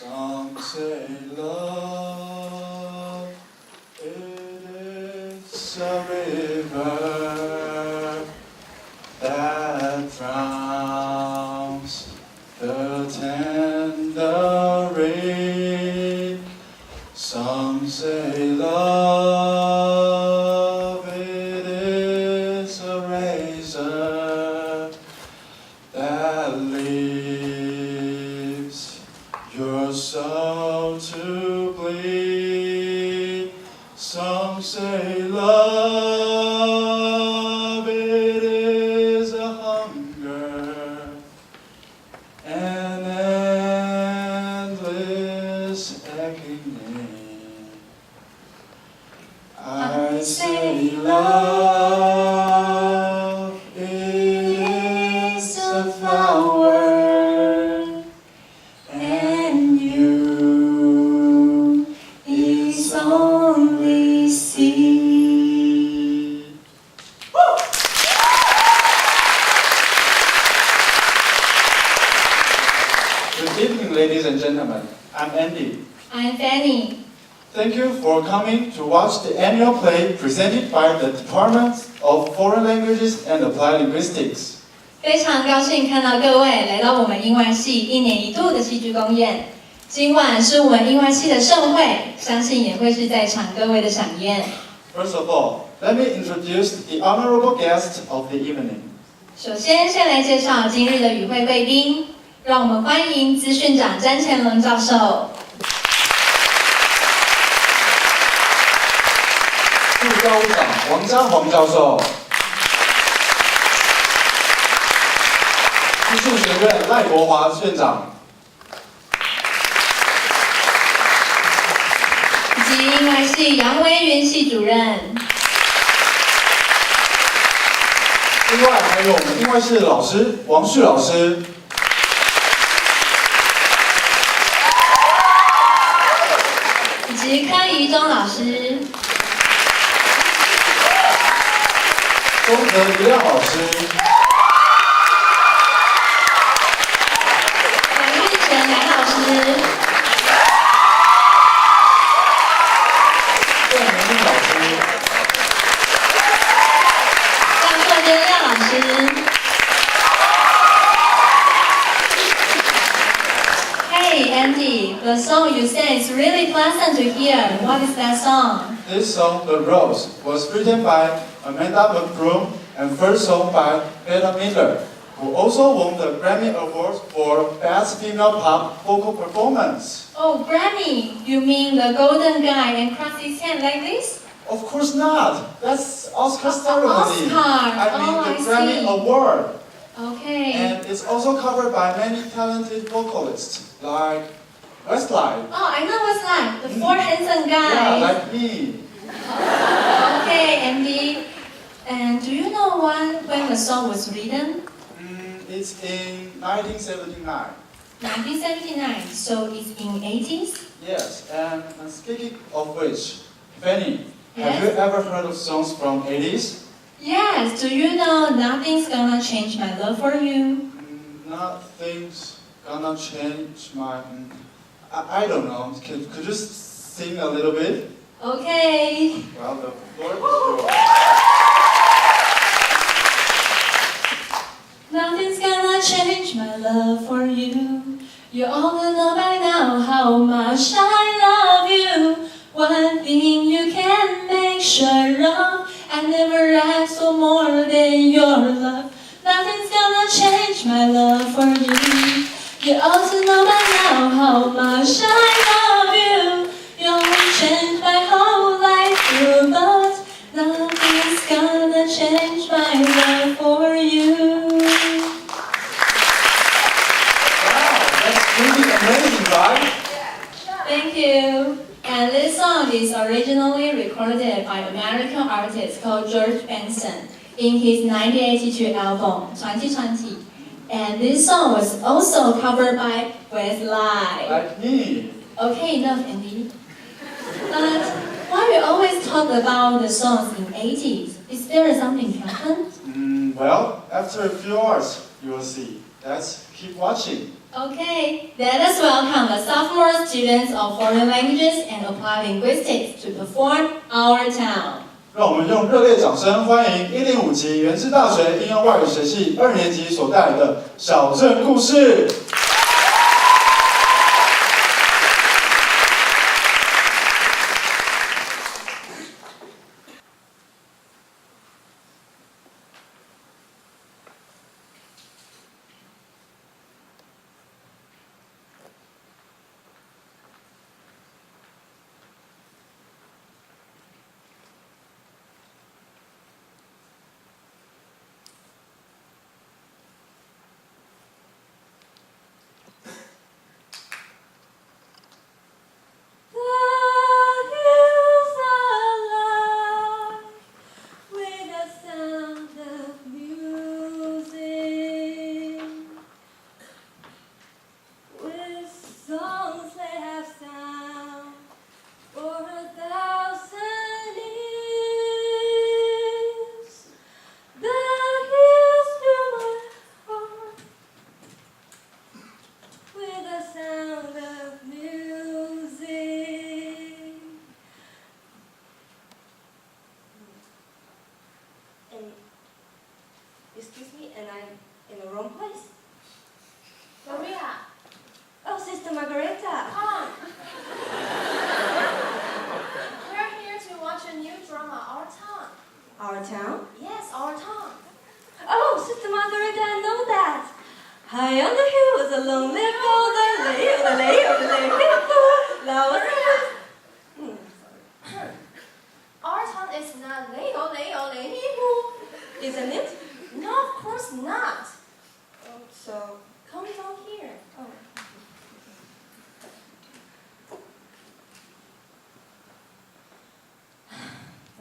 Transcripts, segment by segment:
Some say love, it is a river that drowns the tender rain. Some say love, it is a razor that leaves your soul to bleed. Some say love, it is a hunger, an endless aching. I say love, it is a flower, and you is only seed. Good evening, ladies and gentlemen. I'm Andy. I'm Fanny. Thank you for coming to watch the annual play presented by the Department of Foreign Languages and Applied Linguistics. 非常高兴看到各位来到我们英外系1年1度的戏剧公演。今晚是我们英外系的盛会，相信也会是在场各位的飨宴。First of all, let me introduce the honorable guest of the evening. 首先，先来介绍今日的与会贵宾，让我们欢迎资讯长詹乾隆教授。副教务长王家煌教授，艺术学院赖国华院长，以及英外系杨维云系主任。另外还有我们英外系的老师王旭老师，以及柯怡中老师。钟和余亮老师，梁玉泉梁老师，郑明丽老师，张硕坚亮老师。Hey Andy, the song you sang is really pleasant to hear. What is that song? This song, The Rose, was written by Amanda McBroom and first sung by Bette Midler, who also won the Grammy Award for Best Female Pop Vocal Performance. Oh, Grammy, you mean the golden guy and cross his hand like this? Of course not. That's Oscar ceremony. Oscar. I mean Oh, the I Grammy see. Award. Okay. And it's also covered by many talented vocalists like Westlife. Oh, I know what's that. The four handsome Yeah, guys. like me. Okay, Andy. And do you know when the song was written? It's in 1979. 1979. So it's in 80s? Yes, and speaking of which, Fanny, Yes? have you ever heard of songs from 80s? Yes. Do you know Nothing's Gonna Change My Love for You? Nothing's gonna change my... I don't know. Could you sing a little bit? Okay. Well, the floor is yours. Nothing's gonna change my love for you. You all know by now how much I love you. One thing you can make sure of, I never ask for more than your love. Nothing's gonna change my love for you. You also know by now how much I love you. You only changed my whole life through, but nothing's gonna change my love for you. Wow, that's pretty amazing, right? Thank you. And this song is originally recorded by American artist called George Benson in his 1982 album 2020. And this song was also covered by Westlife. Like me. Okay, enough, Andy. But why we always talk about the songs in 80s? Is there something happened? Well, after a few hours, you will see. Let's keep watching. Okay, let us welcome the sophomore students of foreign languages and applied linguistics to perform Our Town. 让我们用热烈掌声欢迎105级原治大学应用外语学系2年级所带来的小镇故事。Excuse me, and I'm in the wrong place. Maria, Oh, Sister Margareta. come. We're here to watch a new drama, Our Town. Our town? Yes, Our Town. Oh, Sister Margareta, I know that. High on the hill was a lonely golden lay, oh, the lay, oh, the lay, that was sorry. Our Town is not Leo, Isn't it? No, of course not. Oh, so, Come down here. oh.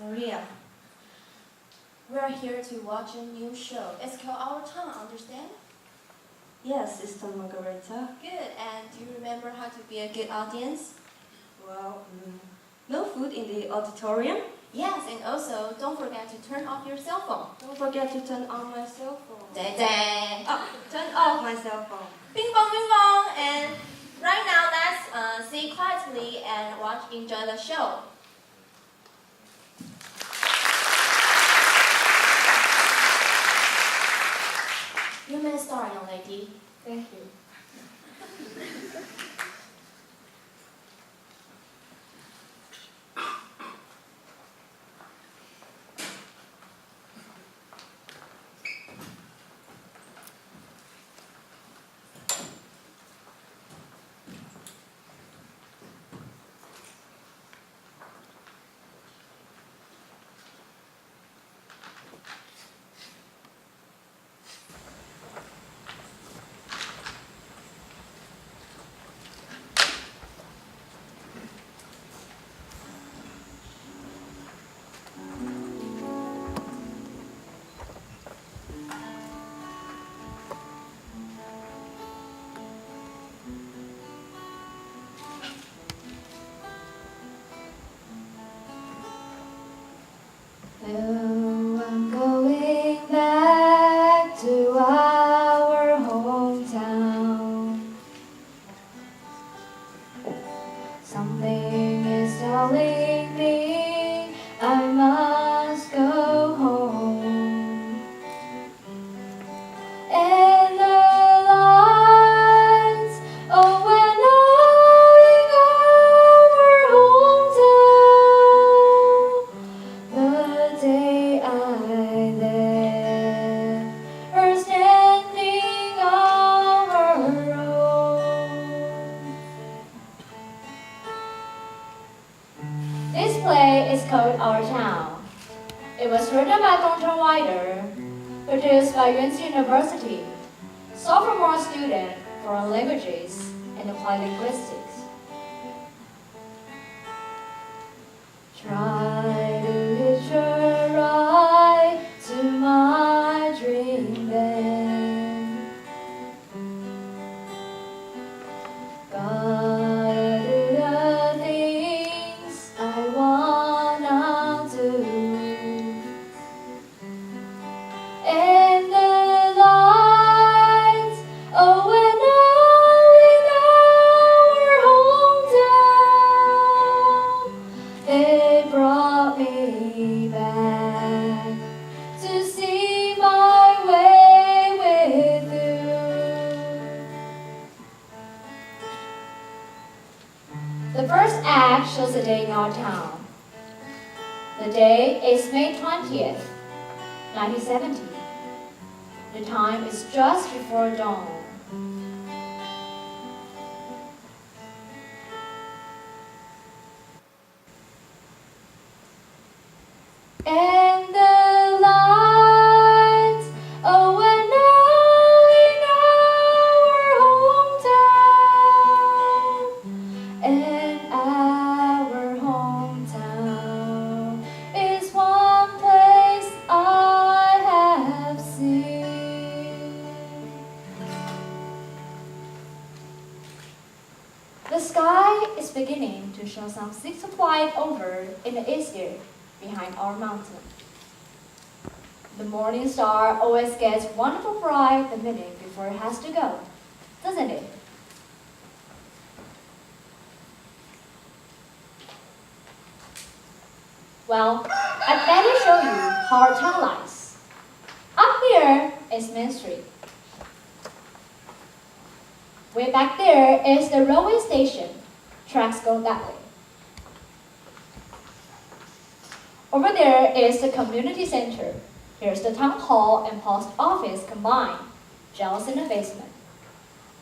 Maria, we're here to watch a new show. It's called Our Town, understand? Yes, Sister Margareta. Good. And do you remember how to be a good audience? Well, no food in the auditorium. Yes, and also don't forget to turn off your cell phone. Don't forget to turn on my cell phone. Dang. Oh, turn off my cell phone. Bing bong, bing bong. And right now, let's sit quietly and enjoy the show. You may start, young lady. Thank you. Oh, I'm going back to our hometown. Something is telling me I must go home. And the lights, oh, when knowing our hometown, the day I left her standing on her own. This play is called Our Town. It was written by Dr. Wider, produced by Yunzi University, sophomore student for languages and applied linguistics. Try to hitch a ride to my dream then. Gotta do the things I wanna do. And the lights, oh, when special day in our town. The day is May 20th, 1970. The time is just before dawn. And the lights went out in our hometown. And our hometown is one place I have seen. The sky is beginning to show some streaks of light over in the east here, behind our mountain. The morning star always gets wonderful bright the minute before it has to go, doesn't it? Well, I'd better show you how our town lies. Up here is Main Street. Way back there is the railway station. Tracks go that way. Over there is the community center. Here's the town hall and post office combined, just in the basement.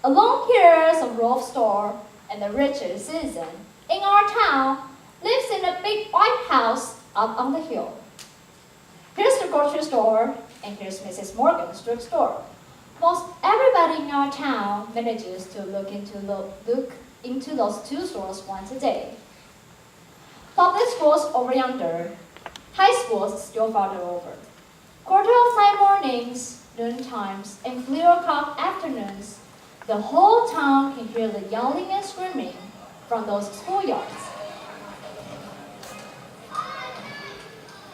Along here is a Rolf store, and the richest citizen in our town lives in a big white house up on the hill. Here's the grocery store, and here's Mrs. Morgan's drugstore. Most everybody in our town manages to look into those two stores once a day. Public schools over yonder. High schools still farther over. 9:15 mornings, noon times, and 3:00 afternoons, the whole town can hear the yelling and screaming from those schoolyards.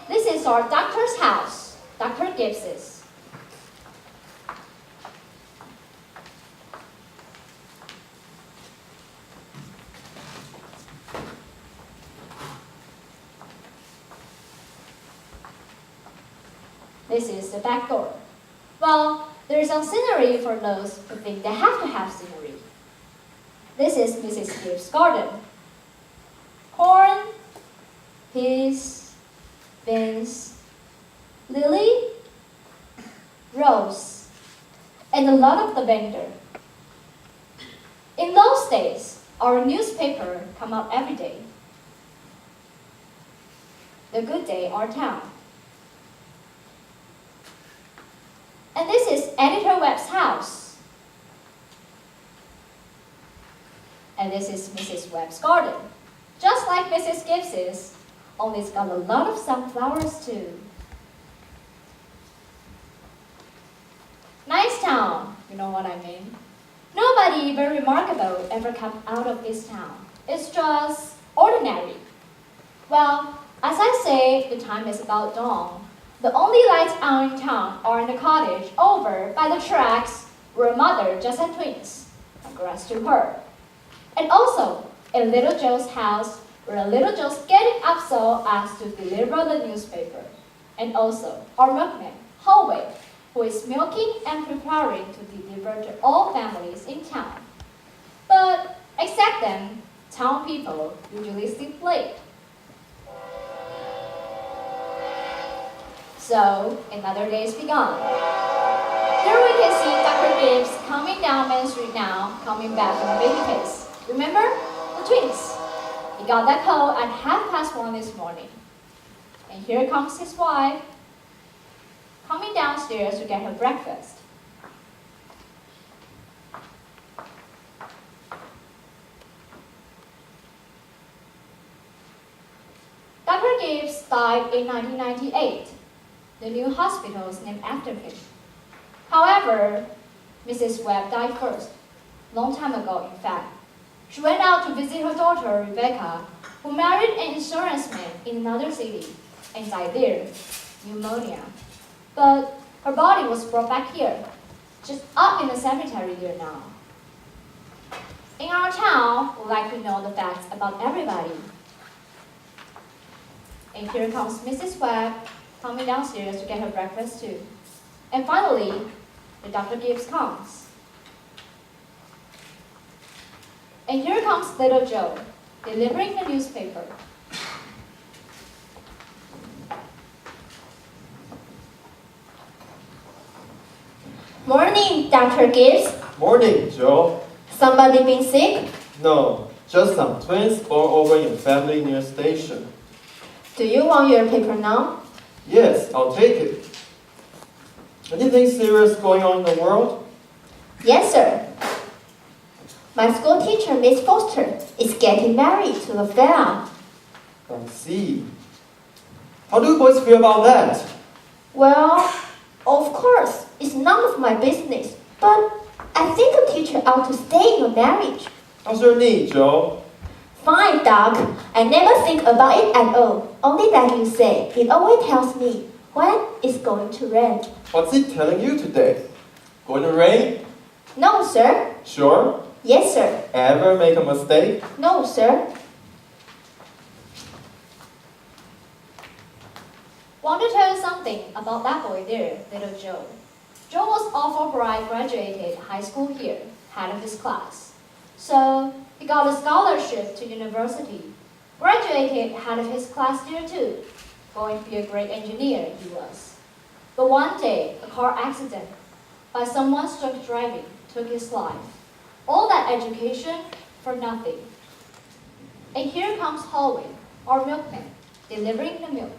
This is our doctor's house, Dr. Gibbs's. This is the back door. Well, there is some scenery for those who think they have to have scenery. This is Mrs. Gibbs' garden. Corn, peas, beans, lily, rose, and a lot of lavender. In those days, our newspaper come out every day. The Good Day, Our Town. And this is Editor Webb's house. And this is Mrs. Webb's garden. Just like Mrs. Gibbs's, only it's got a lot of sunflowers too. Nice town, you know what I mean? Nobody very remarkable ever come out of this town. It's just ordinary. Well, as I say, the time is about dawn. The only lights out in town are in the cottage over by the tracks where mother just had twins. Congrats to her. And also in Little Joe's house where Little Joe's getting up so as to deliver the newspaper. And also our milkman, Hallway, who is milking and preparing to deliver to all families in town. But except them, town people usually sleep late. So, another day is begun. Here we can see Dr. Gibbs coming down Main Street now, coming back from the baby case. Remember? The twins. He got that call at 1:30 this morning. And here comes his wife, coming downstairs to get her breakfast. Dr. Gibbs died in 1998. The new hospital is named after him. However, Mrs. Webb died first, long time ago in fact. She went out to visit her daughter, Rebecca, who married an insurance man in another city and died there, pneumonia. But her body was brought back here. She's up in the cemetery here now. In our town, we like to know the facts about everybody. And here comes Mrs. Webb, coming downstairs to get her breakfast too. And finally, the Dr. Gibbs comes. And here comes little Joe, delivering the newspaper. Morning, Dr. Gibbs. Morning, Joe. Somebody been sick? No, just some twins born over in family near station. Do you want your paper now? Yes, I'll take it. Anything serious going on in the world? Yes, sir. My school teacher, Miss Foster, is getting married to the fair. I see. How do you boys feel about that? Well, of course, it's none of my business, but I think a teacher ought to stay in a marriage. How's your knee, Joe? Fine, Doc. I never think about it at all. Only that you say, it always tells me when it's going to rain. What's it telling you today? Going to rain? No, sir. Sure? Yes, sir. Ever make a mistake? No, sir. Want to tell you something about that boy there, little Joe. Joe was awful bright, graduated high school here, head of his class. So he got a scholarship to university. Graduated head of his class there too. Going to be a great engineer, he was. But one day, a car accident by someone drunk driving took his life. All that education for nothing. And here comes Hallway, our milkman, delivering the milk.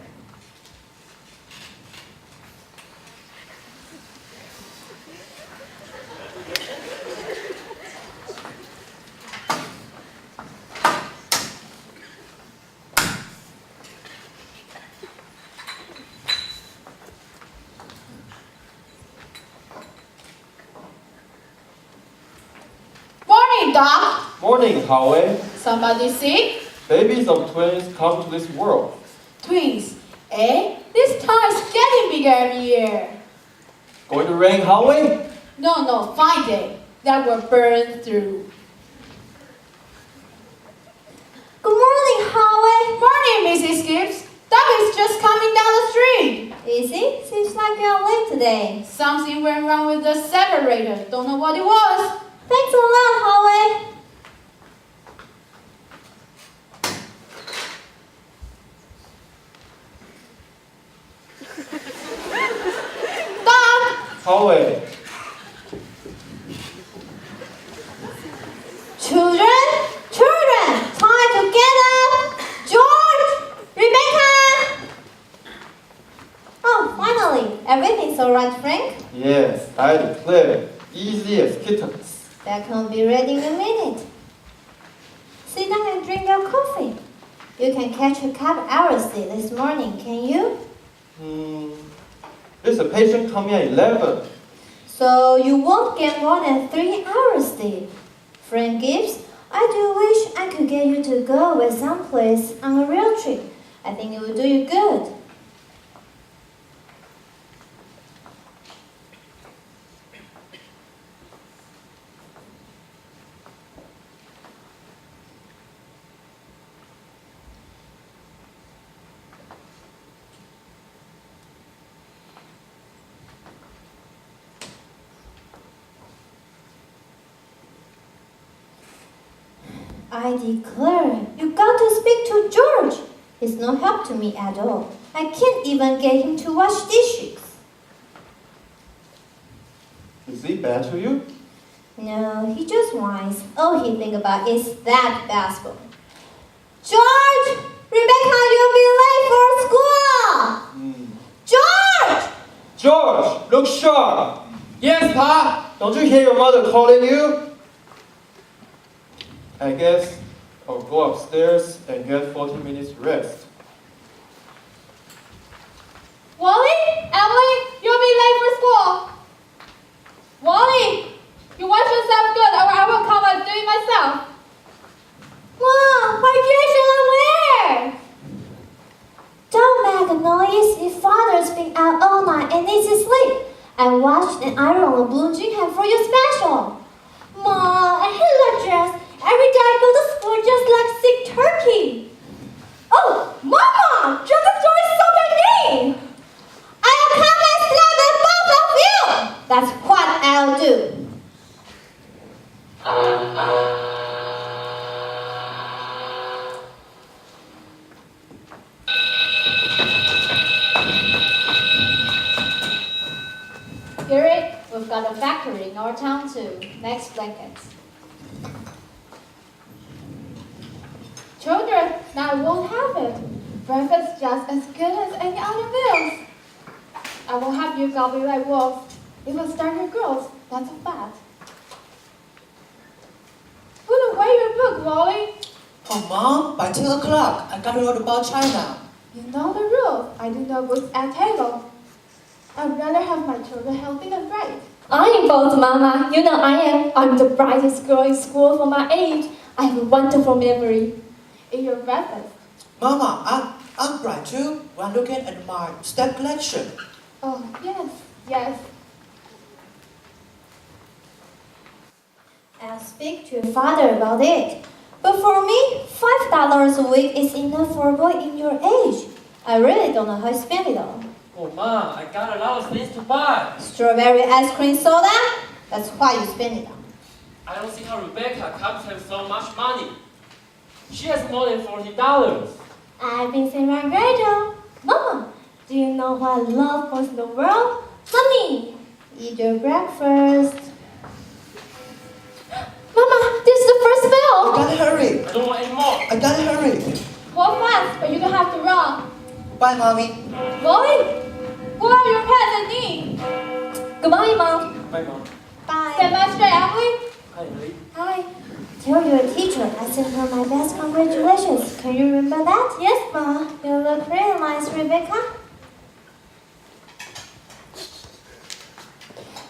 Morning, Doc. Morning, Howie. Somebody sick? Babies of twins come to this world. Twins, eh? This town is getting bigger every year. Going to rain, Howie? No, fine day. That will burn through. Good morning, Howie. Morning, Mrs. Gibbs. Doc is just coming down the street. Is he? Seems like you're late today. Something went wrong with the separator. Don't know what it was. Thanks a lot, Howie. Doc! Howie. Children, time to get up. George, Rebecca. Oh, finally, everything's all right, Frank. Yes, I declare. Easy as kittens. That can be ready in a minute. Sit down and drink your coffee. You can catch a cab early this morning, can you? There's a patient coming at 11. So you won't get more than 3 hours sleep. Frank Gibbs, I do wish I could get you to go with someplace on a real trip. I think it would do you good. I declare, you got to speak to George. He's no help to me at all. I can't even get him to wash dishes. Is he bad to you? No, he just whines. All he thinks about is that basketball. George! Rebecca, you'll be late for school! George! George, look sharp. Yes, Pa. Don't you hear your mother calling you? I guess I'll go upstairs and get 40 minutes rest. Wally? Emily? You'll be late for school. Wally, you wash yourself good or I will come and do it myself. Mom, hydration where? Don't make a noise. Your father's been out all night and needs to sleep. I washed and ironed a blue jean hat for your special. Mom, I hate that dress. Every day I go to school just like sick turkey. Oh, Mama! Just the story is so mean! I'll come and slap the both of you! That's what I'll do. got a factory in our town too, makes blankets. Children, now I won't have it. Breakfast just as good as any other meals. I will have you gobble like wolves. It will startle girls, that's a fact. Put away your book, Wally. Oh, Mom, by 2 o'clock, I got to learn about China. You know the rules. I do no books at table. I'd rather have my children healthy and bright. I am both, Mama. You know I am. I'm the brightest girl in school for my age. I have a wonderful memory. Eat your breakfast. Mama, I'm bright too when looking at my stamp collection. Oh, yes, yes. I'll speak to your father about it. But for me, $5 a week is enough for a boy in your age. I really don't know how to spend it all. Oh, Mom, I got a lot of things to buy. Strawberry ice cream soda? That's why you spend it on. I don't see how Rebecca comes to have so much money. She has more than $40. I've been saying my graduate. Mama, do you know what I love most in the world? Honey, eat your breakfast. Mama, this is the first I bell. gotta hurry. I don't want any more. I gotta hurry. Walk fast, but you don't have to run. Bye, Mommy. Wally, what are your pets and needs? Goodbye, Mom. Bye, Mom. Bye. Stand by straight, Emily. Hi, Emily. Hi. Tell your teacher I sent her my best congratulations. Can you remember that? Yes, Ma. You look really nice, Rebecca.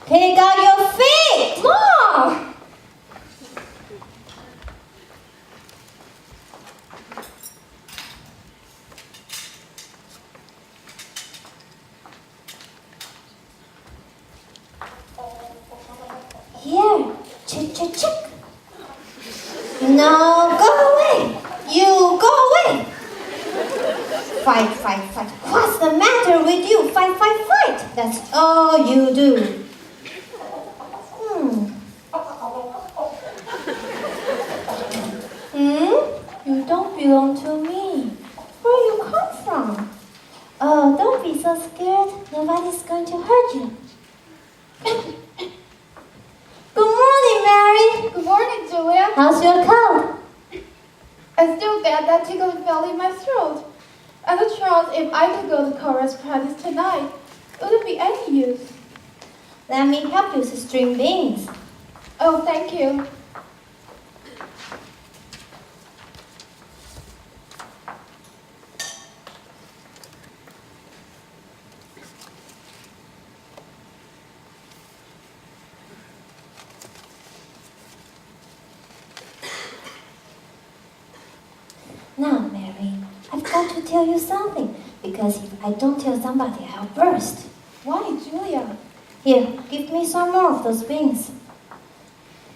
Pick out your feet! Mom! Here, chick. No, go away! You go away! Fight. What's the matter with you? Fight. That's all you do. You don't belong to me. Where you come from? Oh, don't be so scared. Nobody's going to hurt you. Good morning, Mary. Good morning, Julia. How's your cold? I still get that tickling feel in my throat. I told Charles if I could go to chorus practice tonight, it wouldn't be any use. Let me help you to string beans. Oh, thank you. Now, Mary, I've got to tell you something, because if I don't tell somebody, I'll burst. Why, Julia? Here, give me some more of those beans.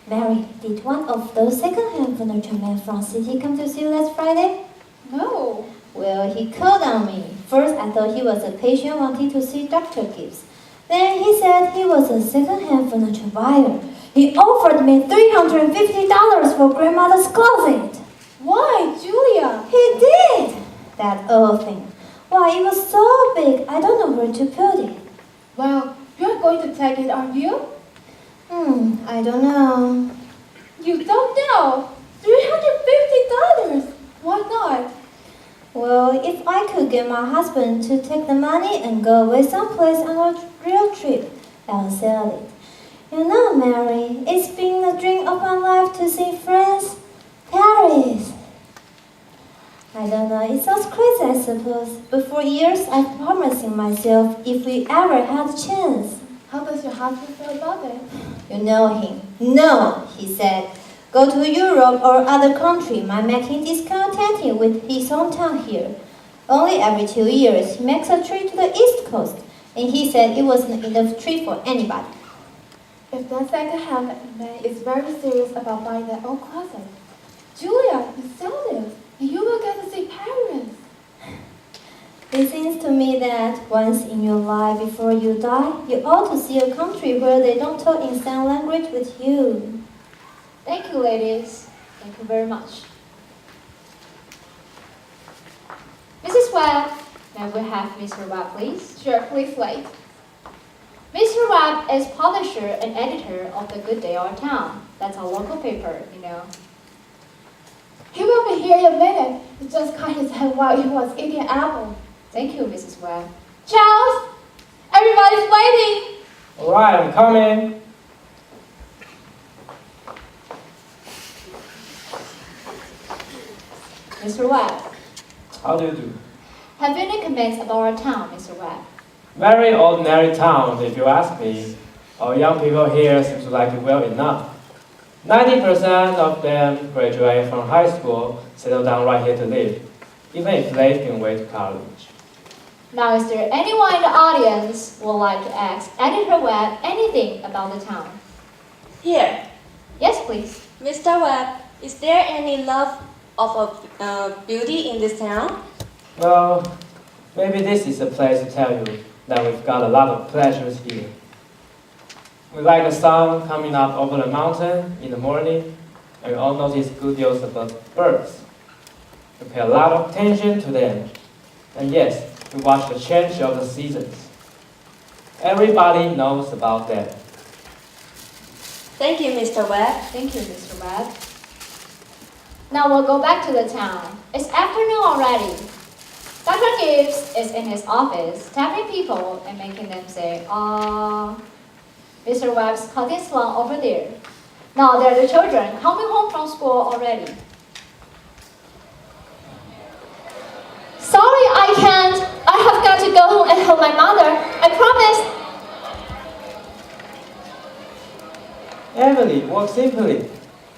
Mary, did one of those second-hand furniture men from city come to see you last Friday? No. Well, he called on me. First, I thought he was a patient wanting to see Dr. Gibbs. Then he said he was a second-hand furniture buyer. He offered me $350 for grandmother's closet. Why, Julia? He did! That old thing. Why, it was so big, I don't know where to put it. Well, you're going to take it, aren't you? I don't know. You don't know. $350. Why not? Well, if I could get my husband to take the money and go away someplace on a real trip, I'll sell it. You know, Mary, it's been the dream of my life to see France, Paris. I don't know, it sounds crazy, I suppose, but for years I've promising myself if we ever had a chance. How does your husband feel about it? You know him. No, he said. Go to Europe or other country might make him discontented with his hometown here. Only every 2 years he makes a trip to the East Coast, and he said it wasn't enough trip for anybody. If that second-hand man is very serious about buying their own closet, Julia, you sell this, and you will get to see Paris. It seems to me that once in your life before you die, you ought to see a country where they don't talk in sign language with you. Thank you, ladies. Thank you very much. Mrs. Webb, may we have Mr. Webb, please? Sure, please wait. Mr. Webb is publisher and editor of the Good Day Our Town. That's our local paper, you know. He will be here in a minute. He just cut his head while he was eating an apple. Thank you, Mrs. Webb. Charles, everybody's waiting. All right, I'm coming. Mr. Webb, How do you do? have you any comments about our town, Mr. Webb? Very ordinary town, if you ask me. Our young people here seem to like it well enough. 90% of them graduate from high school, settle down right here to live, even if they've been away to college. Now, is there anyone in the audience who would like to ask Editor Webb anything about the town? Here, Yes, please. Mr. Webb, is there any love of beauty in this town? Well, maybe this is the place to tell you that we've got a lot of pleasures here. We like the sun coming up over the mountain in the morning, and we all notice good deals about birds. We pay a lot of attention to them. And yes, we watch the change of the seasons. Everybody knows about that. Thank you, Mr. Webb. Thank you, Mr. Webb. Now we'll go back to the town. It's afternoon already. Dr. Gibbs is in his office, tapping people and making them say, ah. Mr. Webb's cutting slung over there. Now there are the children coming home from school already. Sorry, I can't. I have got to go home and help my mother. I promise. Emily, walk simply.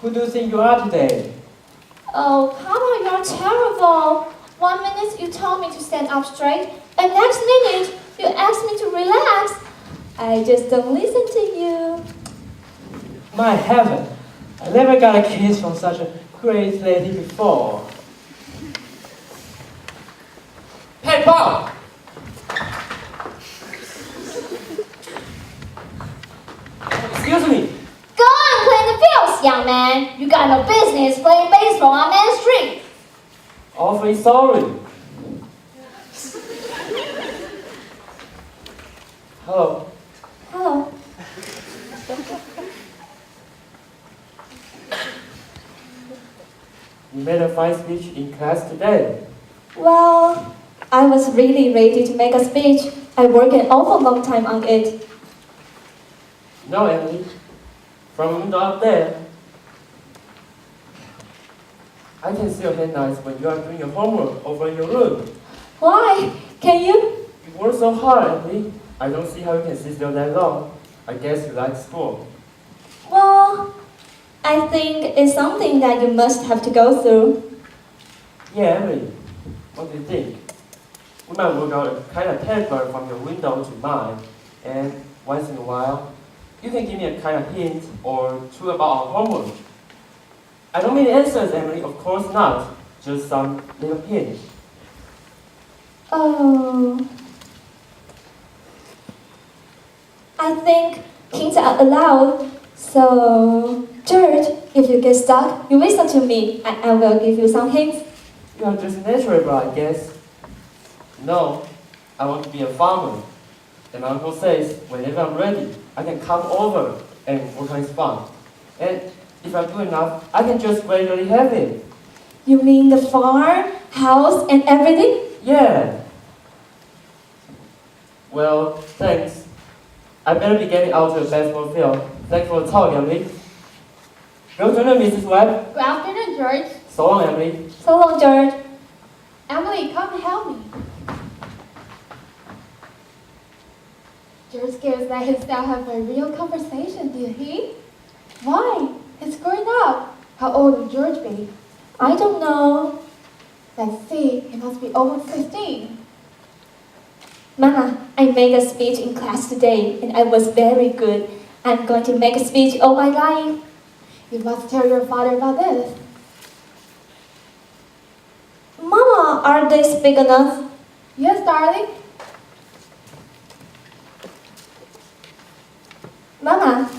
Who do you think you are today? Oh, Papa, you're terrible. 1 minute you told me to stand up straight, and next minute you asked me to relax. I just don't listen to you. My heaven, I never got a kiss from such a great lady before. Hey, Bob! Excuse me. Go on, clean the fields, young man. You got no business playing baseball on Main Street. Awfully sorry. Hello. Hello. You made a fine speech in class today. Well, I was really ready to make a speech. I worked an awful long time on it. No, Emily. From the window up there, I can see your handouts when you are doing your homework over in your room. Why? Can you? You work so hard, Emily. I don't see how you can sit still that long. I guess you like school. Well, I think it's something that you must have to go through. Yeah, Emily. What do you think? We might work out a kind of paper from your window to mine, and once in a while, you can give me a kind of hint or two about our homework. I don't mean answers, Emily, of course not. Just some little hints. Oh. I think hints are allowed. So, George, if you get stuck, you listen to me, and I will give you some hints. You are just natural, I guess. No, I want to be a farmer. And my uncle says, whenever I'm ready, I can come over and work on his farm. And if I do enough, I can just gradually have it. You mean the farm, house, and everything? Yeah. Well, thanks. I better be getting out to the baseball field. Thanks for the talk, Emily. Good afternoon, Mrs. Webb. Good afternoon, George. So long, Emily. So long, George. Emily, come help me. George Gibbs let his dad have a real conversation, did he? Why? He's grown up. How old will George be? I don't know. Let's see, he must be almost 15. Mama, I made a speech in class today, and I was very good. I'm going to make a speech all my life. You must tell your father about this. Mama, are they big enough? Yes, darling. Mama,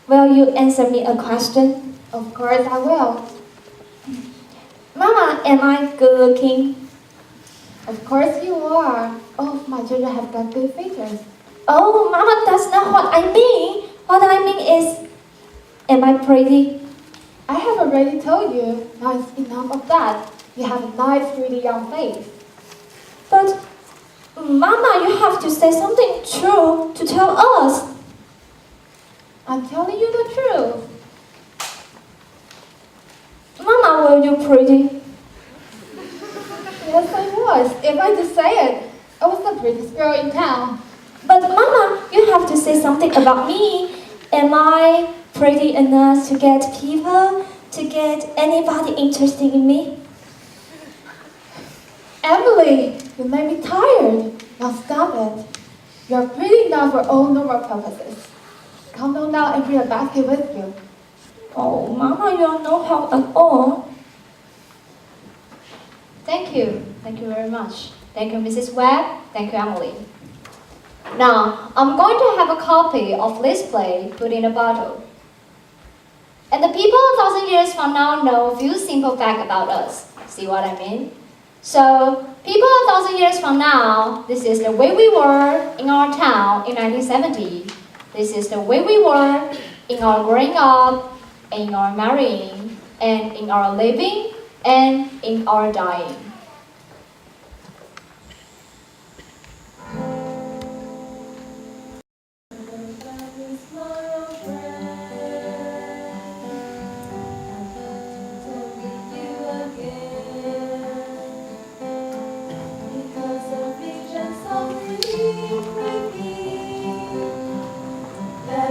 will you answer me a question? Of course I will. Mama, am I good looking? Of course you are. All of my children have got good features. Oh, Mama, that's not what I mean. What I mean is, am I pretty? I have already told you. Now it's enough of that. You have a nice, pretty young face. But, Mama, you have to say something true to tell us. I'm telling you the truth. Mama, were you pretty? Yes, I was. If I just say it, I was the prettiest girl in town. But Mama, you have to say something about me. Am I pretty enough to get people, to get anybody interested in me? Emily, you made me tired. Now stop it. You're pretty enough for all normal purposes. Come on now and bring a basket with you. Oh, Mama, you are no help at all. Thank you. Thank you very much. Thank you, Mrs. Webb. Thank you, Emily. Now, I'm going to have a copy of this play put in a bottle. And the people 1,000 years from now know a few simple facts about us. See what I mean? So, people 1,000 years from now, this is the way we were in our town in 1970. This is the way we were in our growing up, in our marrying, and in our living, and in our dying.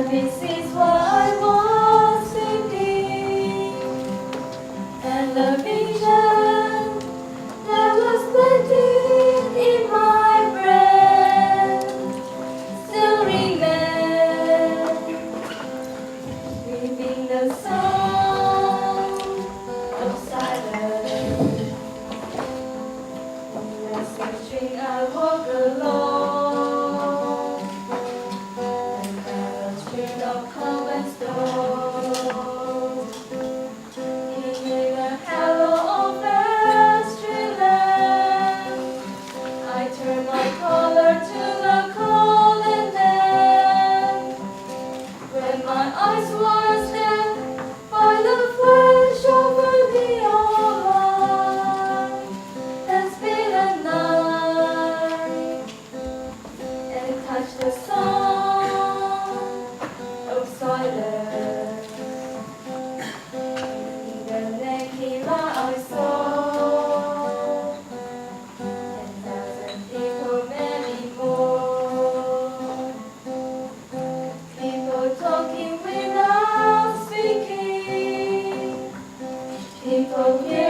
This is what I was thinking, and the vision that was planted in my brain still remains, leaving the sound of silence. As the string I walk along.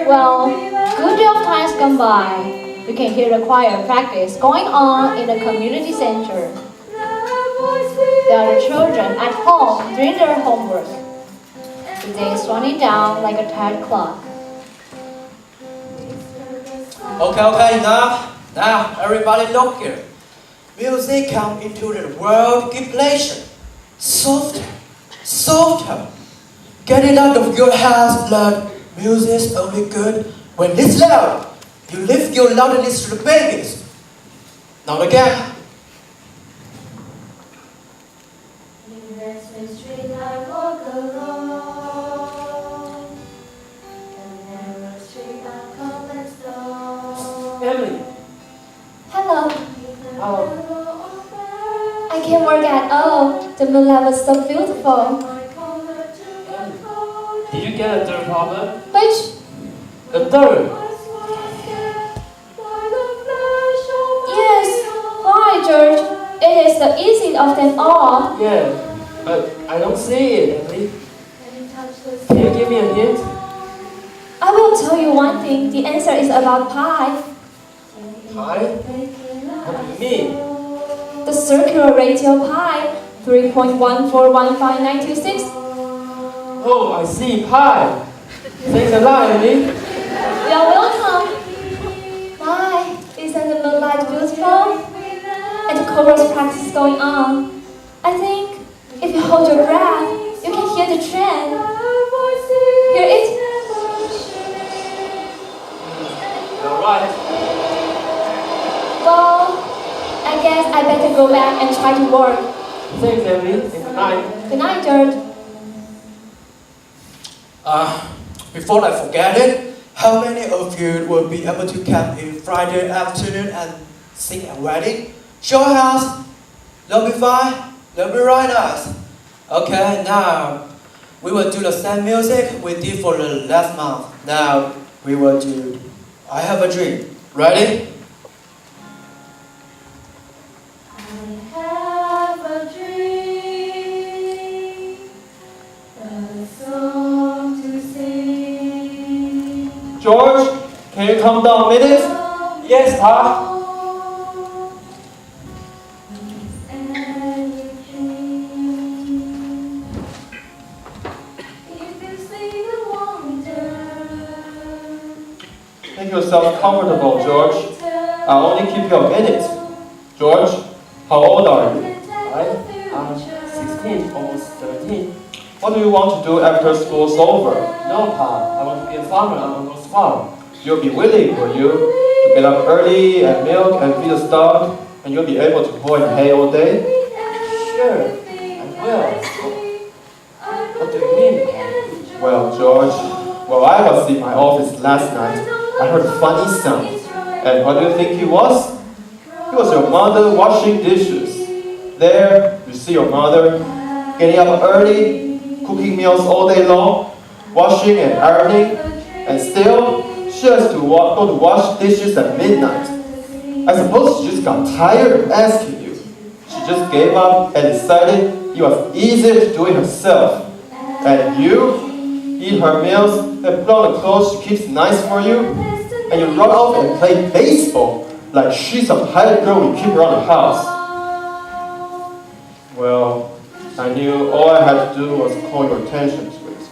Well, good deal of times gone by. You can hear the choir practice going on in the community center. There are the children at home doing their homework. The day is running down like a tired clock. Okay, enough. Now, everybody look here. Music come into the world, give pleasure. Softer, softer. Get it out of your heart's blood. Music's only good when it's loud. You lift your loudness to the babies. Not again. Emily. Hello. Hello. I can't work at all. The moonlight was so beautiful. Did you get a third problem? Which? The third. Yes. Why, George? It is the easiest of them all. Yeah, but I don't see it, Emily. Can you give me a hint? I will tell you one thing. The answer is about pi. Pi? What do you mean? The circular radial pi, 3.1415926. Oh, I see, pi. Thanks a lot, Emily. You're welcome. Why? Isn't the moonlight beautiful? And the chorus practice is going on. I think if you hold your breath, you can hear the train. Hear it? You're right. Well, I guess guess I better go back and try to work. Thanks, Emily, and good night. Good night, George. Before I forget it, how many of you will be able to come in Friday afternoon and sing a wedding? Show of hands. That'll be fine. That'll be right nice. Okay, now we will do the same music we did for the last month. Now we will do I Have a Dream. Ready? I have a dream, a song to sing. George, can you come down a minute? Yes, Pa. Make yourself comfortable, George. I'll only keep you a minute. George, how old are you? I'm 16, almost 17. What do you want to do after school's over? No, Pa. I want to be a farmer on Uncle's farm. You'll be willing, will you, to get up early and milk and feed the stock, and you'll be able to pull in hay all day? Sure, I will. What do you mean, Pa? Well, George, while I was in my office last night, I heard a funny sound. And what do you think it was? It was your mother washing dishes. There, you see your mother getting up early, cooking meals all day long, washing and ironing, and still, she has to go to wash dishes at midnight. I suppose she just got tired of asking you. She just gave up and decided it was easier to do it herself. And you eat her meals and put on the clothes she keeps nice for you, and you run off and play baseball like she's some hired girl we keep around the house. Well, I knew all I had to do was call your attention to it.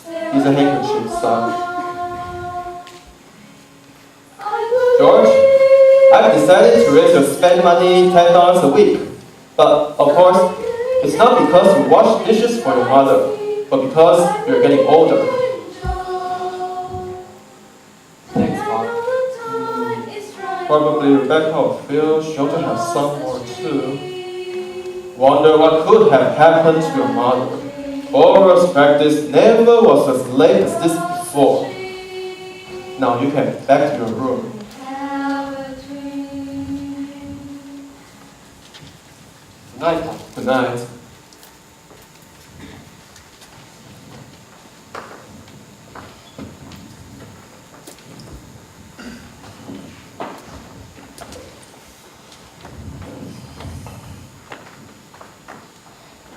Here's a handkerchief, son. George, I've decided to raise your spend money $10 a week. But, of course, it's not because you wash dishes for your mother, but because you're getting older. Thanks, Pop. Probably Rebecca or Phil should have some more too. Wonder what could have happened to your mother. Oral's practice never was as late as this before. Now you can back to your room. Good night, Pop. Good night.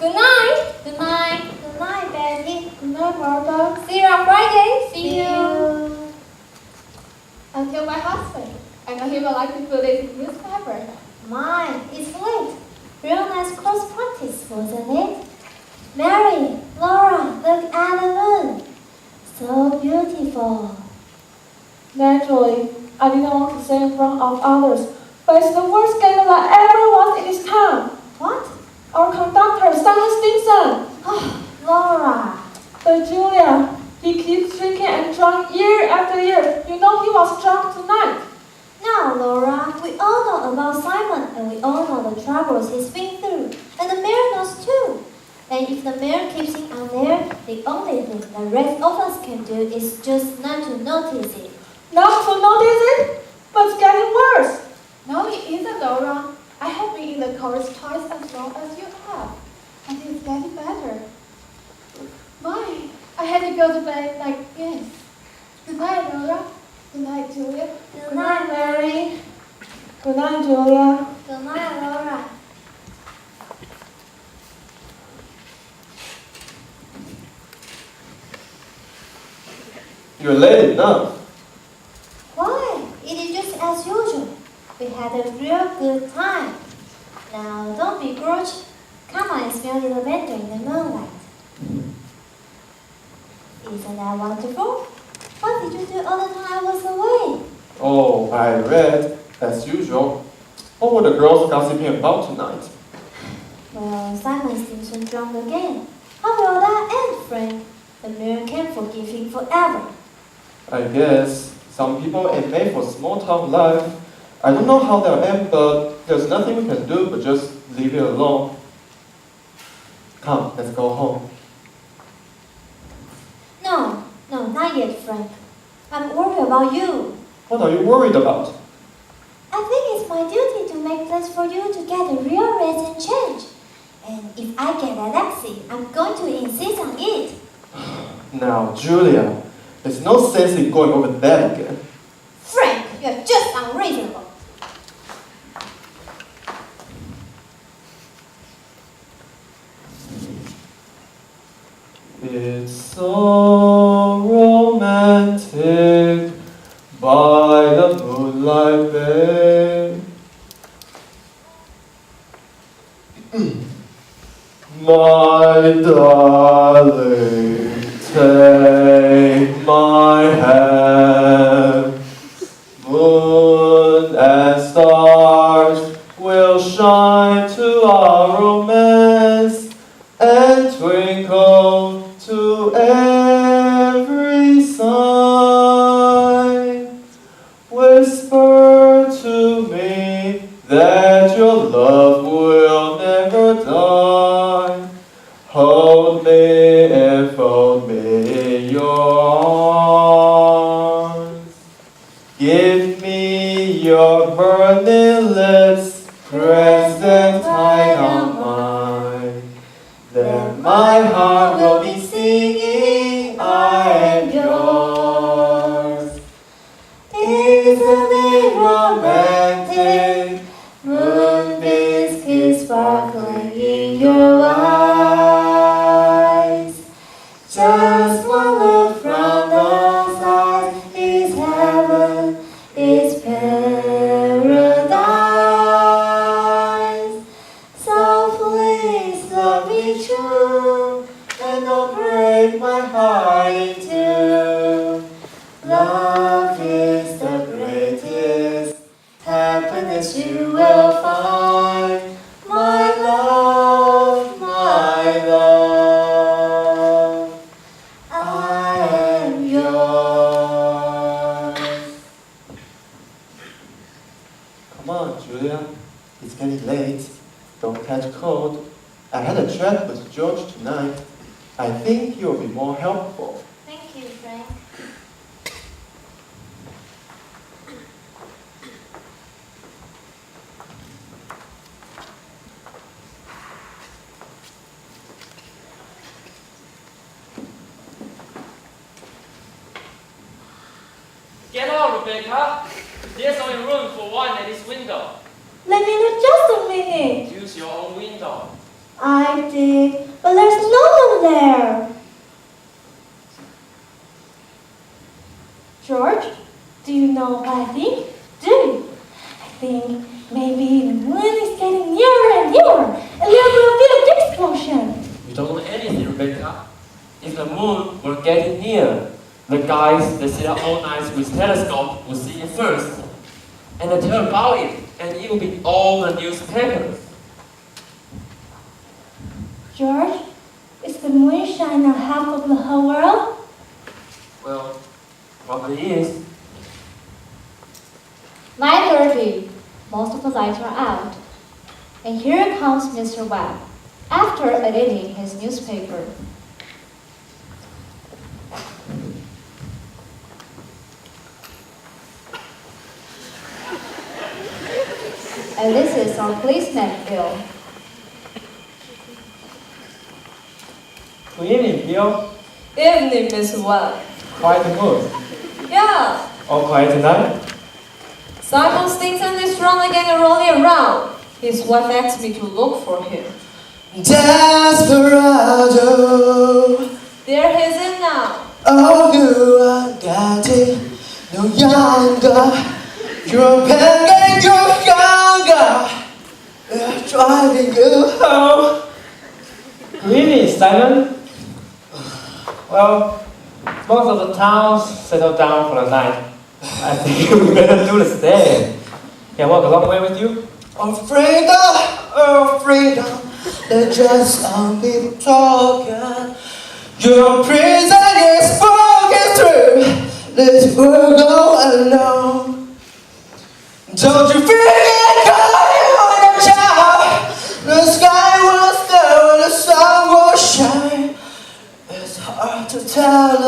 Good night. Good night. Good night, Betty. Good night, Martha. See you on Friday. See you. I'll tell my husband. I know he will like to put it in newspaper. Mine, it's late. Real nice cross practice, wasn't it? Mary, Laura, look at the moon. So beautiful. Naturally, I didn't want to say in front of others, but it's the worst scandal I ever was in this town. What? Our conductor, Simon Stinson. Oh, Laura. But Julia, he keeps drinking and drunk year after year. You know he was drunk tonight. Now, Laura, we all know about Simon, and we all know the troubles he's been through. And the mayor knows too. And if the mayor keeps him out there, the only thing the rest of us can do is just not to notice it. Not to notice it? But it's getting worse. No, it isn't, Laura. I have been in the chorus twice as long as you have. And it's getting better. My, I had to go to bed like this. Good night, Laura. Good night, Julia. Good night, Mary. Good night, Julia. Good night, Laura. You're late enough. Why? It is just as usual. We had a real good time. Now, don't be grudge. Come on and smell the lavender in the moonlight. Isn't that wonderful? What did you do all the time I was away? Oh, I read, as usual. What were the girls gossiping about tonight? Well, Simon Stinson drunk again. How will that end, Frank? The mayor can't forgive him forever. I guess some people ain't made for small town life. I don't know how they'll end, but There's nothing we can do but just leave it alone. Come, let's go home. No, not yet, Frank. I'm worried about you. What are you worried about? I think it's my duty to make plans for you to get a real rest and change. And if I get a taxi, I'm going to insist on it. Now, Julia, there's no sense in going over that again. Frank, you're just unreasonable. It's so romantic by the moonlight bay. My darling, take my hand. Moon and stars will shine to our romance and twinkle to every sign. Whisper to me that your love will never die. Hold me and fold me in your arms. Give me your burning lips, press them tight on mine. Then my heart will be singing, I am yours. Isn't it romantic? Moonbeams keep sparkling in your eyes. Just one look from those eyes is heaven, is paradise. Softly, slowly true, and don't break my heart in two. Love is the greatest happiness you will find. My love, I am yours. Come on, Julia. It's getting late. Don't catch cold. I had a chat with George tonight. I think you'll be more helpful. Thank you, Frank. Get out, Rebecca. There's only room for one at this window. Let me look just a minute. Use your own window. I did, but there's no one there. George, do you know what I think? Do you? I think maybe the moon is getting nearer and nearer, and there will be a big explosion. You don't know anything, Rebecca. If the moon were getting near, the guys that sit out all night with telescope will see it first. And they tell about it, and it will be all the newspapers. George, is the moon shining on half of the whole world? Well, probably is. 9:30. Most of the lights are out. And here comes Mr. Webb, after editing his newspaper. And this is our policeman, Bill. Good evening, Bill. Evening, Miss Webb. Quiet mood. Yeah, All quiet tonight? Simon Stinson is wrong again and rolling around. His wife asked me to look for him. Desperado, There he is in now. oh, you are getting no younger. You're getting younger. They're driving you home. Good evening, Simon. Well, most of the towns settled down for the night. I think we better do the same. Can I walk a long way with you? Oh, freedom, they're just some people talking. Your prison is broken through. Let world go alone. Don't you feel it coming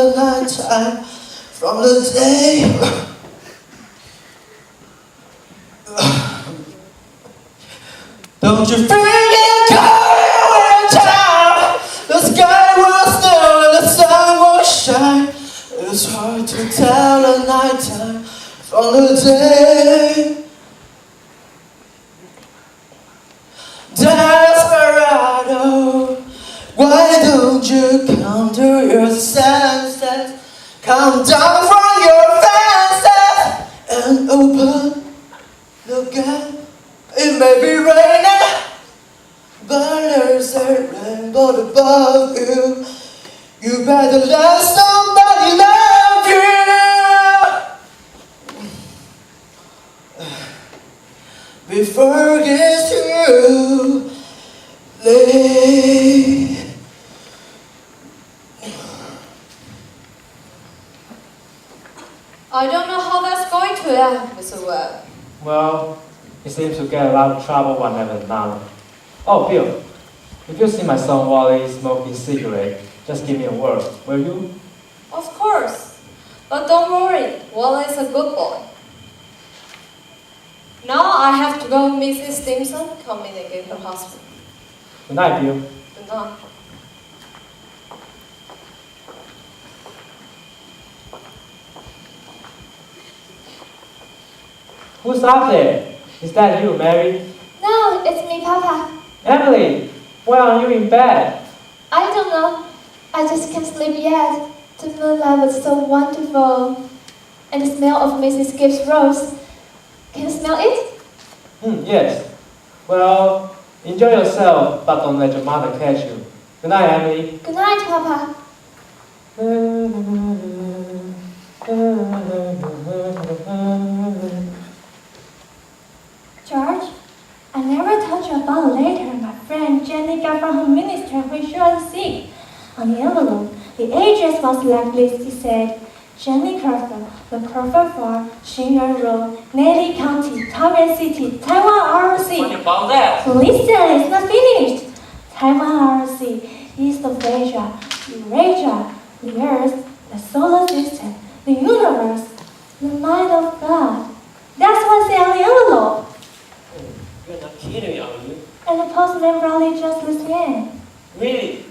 the night time, from the day. Don't you forget coming time. The sky will snow and the sun will shine. It's hard to tell the night time from the day. Desperado, why don't you come to your senses? Come down from your fences and open the gate. It may be raining, but there's a rainbow above you. You better let somebody love you before it gets too late. I don't know how that's going to end, Mr. Webb. Well, he seems to get a lot of trouble whenever now. Oh, Bill, if you see my son Wally smoking cigarette, just give me a word, will you? Of course. But don't worry, Wally is a good boy. Now I have to go meet Mrs. Stimson, communicate her husband. Good night, Bill. Good night. Who's up there? Is that you, Mary? No, it's me, Papa. Emily, why aren't you in bed? I don't know. I just can't sleep yet. The moonlight was so wonderful. And the smell of Mrs. Gibbs' rose. Can you smell it? Yes. Well, enjoy yourself, but don't let your mother catch you. Good night, Emily. Good night, Papa. George, I never told you about a letter my friend Jenny got from her minister when she was sick. On the envelope, the address was like this. It said, Jenny Carter, the Crawford Farm, Shinran Road, Nelly County, Taoyuan City, Taiwan What ROC. about that? Listen, it's not finished. Taiwan ROC, East of Asia, Eurasia, the Earth, the solar system, the universe, the mind of God. That's what's on the envelope. You're not kidding, are you? And the postman brought it just this end. Really?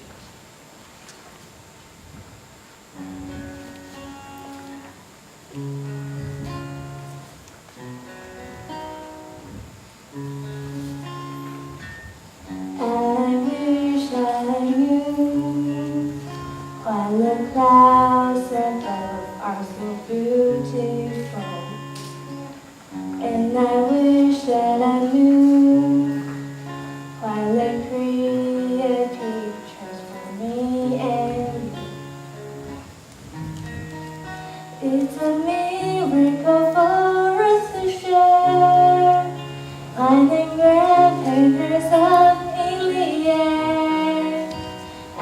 I wish I knew why the clouds above are so beautiful. And I wish that I knew why they create pictures for me and you. It's a miracle for us to share, finding grand papers up in the air.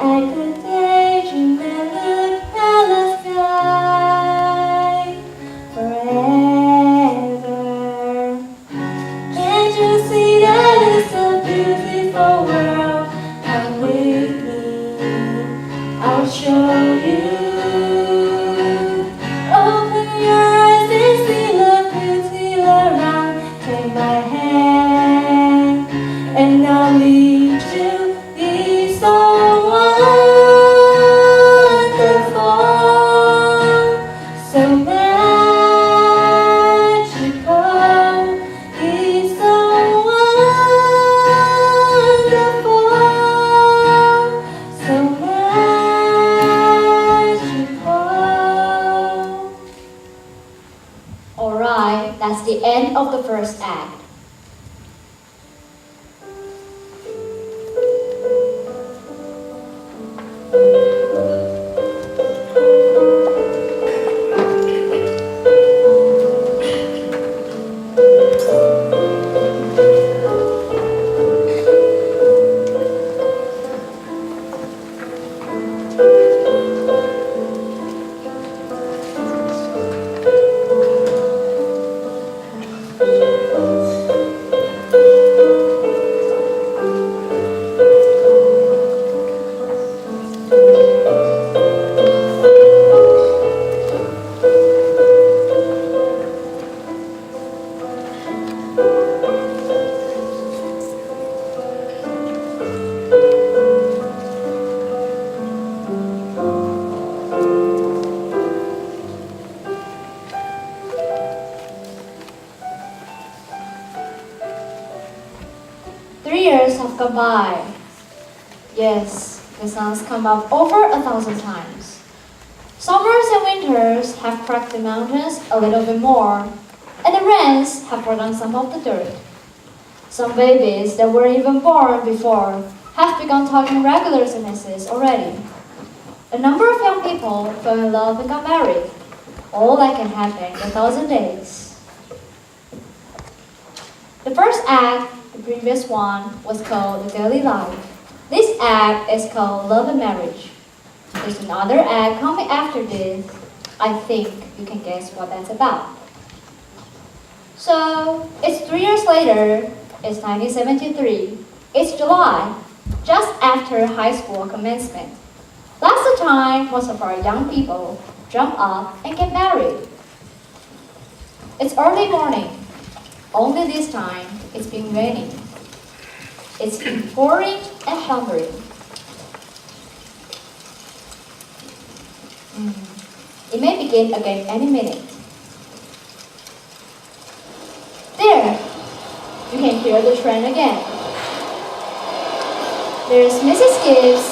I could daydream and look at the sky forever. Can't you see that it's a beautiful world? Come with me, I'll show you. Open your eyes and see the beauty around. Take my hand and I'll lead you. It's so wonderful, so magical. It's so wonderful, so magical. Alright, that's the end of the first act. have gone by. Yes, the sun's come up over 1,000 times. Summers and winters have cracked the mountains a little bit more, and the rains have brought down some of the dirt. Some babies that weren't even born before have begun talking regular sentences already. A number of young people fell in love and got married. All that can happen in 1,000 days. The first act, the previous one, was called The Daily Life. This act is called Love and Marriage. There's another act coming after this. I think you can guess what that's about. So, it's 3 years later. It's 1973. It's July, just after high school commencement. That's the time most of our young people jump up and get married. It's early morning. Only this time, it's been raining. It's been pouring and thundering. It may begin again any minute. There, you can hear the train again. There's Mrs. Gibbs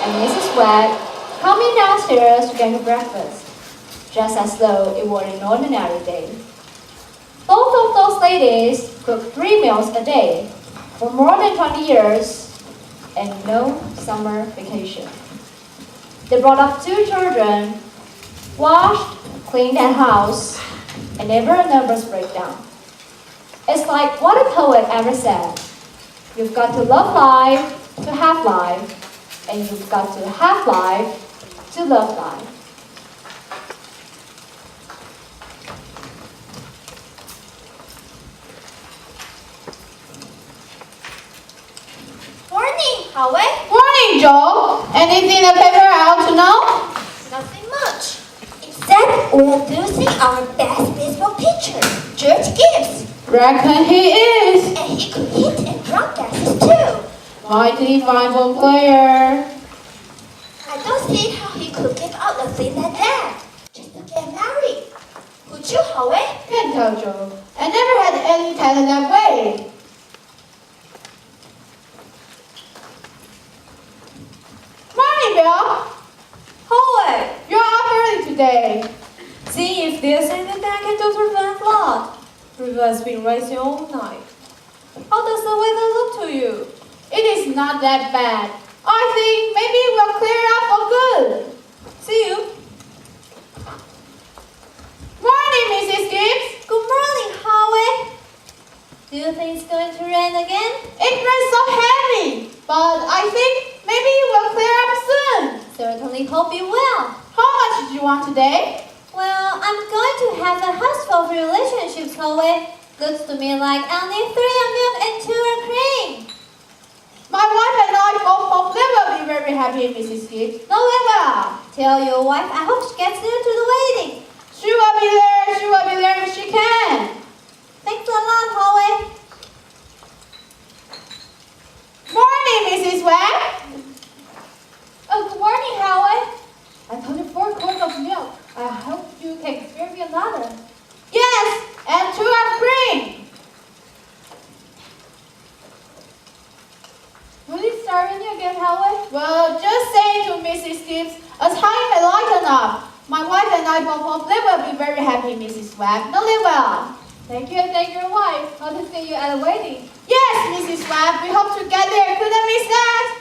and Mrs. Webb coming downstairs to get her breakfast, just as though it were an ordinary day. Both of those ladies cook 3 meals a day for more than 20 years and no summer vacation. They brought up 2 children, washed, cleaned that house, and never a nervous breakdown. It's like what a poet ever said. You've got to love life to have life, and you've got to have life to love life. Morning, Howard. Morning, Joe. Anything in the paper I ought to know? Nothing much. Except we're losing our best baseball pitcher, George Gibbs. Reckon he is. And he could hit and drop passes too. Mighty fine ball player. I don't see how he could give out a thing like that. Just to get married. Could you, Howard? Can't tell, Joe. I never had any talent that way. Morning, Bill. Howard, You're up early today. see if there's anything I can do to prevent flood. River has been rising all night. How does the weather look to you? It is not that bad. I think maybe we'll clear it up for good. See you. Morning, Mrs. Gibbs. Good morning, Howard. Do you think it's going to rain again? It rains so heavy, but I think maybe we'll clear up soon. Certainly hope you will. How much did you want today? Well, I'm going to have a house full of relationships, Howard. Looks to me like I'll need 3 milk and 2 cream. My wife and I both hope they will be very happy, Mrs. Gibbs. No, we will. Tell your wife I hope she gets there to the wedding. She will be there. She will be there if she can. Thanks a lot, Howard. Morning, Mrs. Webb. Good morning, Howard. I told you 4 quarts of milk. I hope you can spare me another. Yes, and 2 cream. Really starving you again, Howard? Well, just saying to Mrs. Gibbs, as time may lighten up, my wife and I both hope they will be very happy, Mrs. Webb. No, they will. Thank you and thank your wife. Hope to see you at the wedding. Yes, Mrs. Webb, we hope to get there. Couldn't miss that.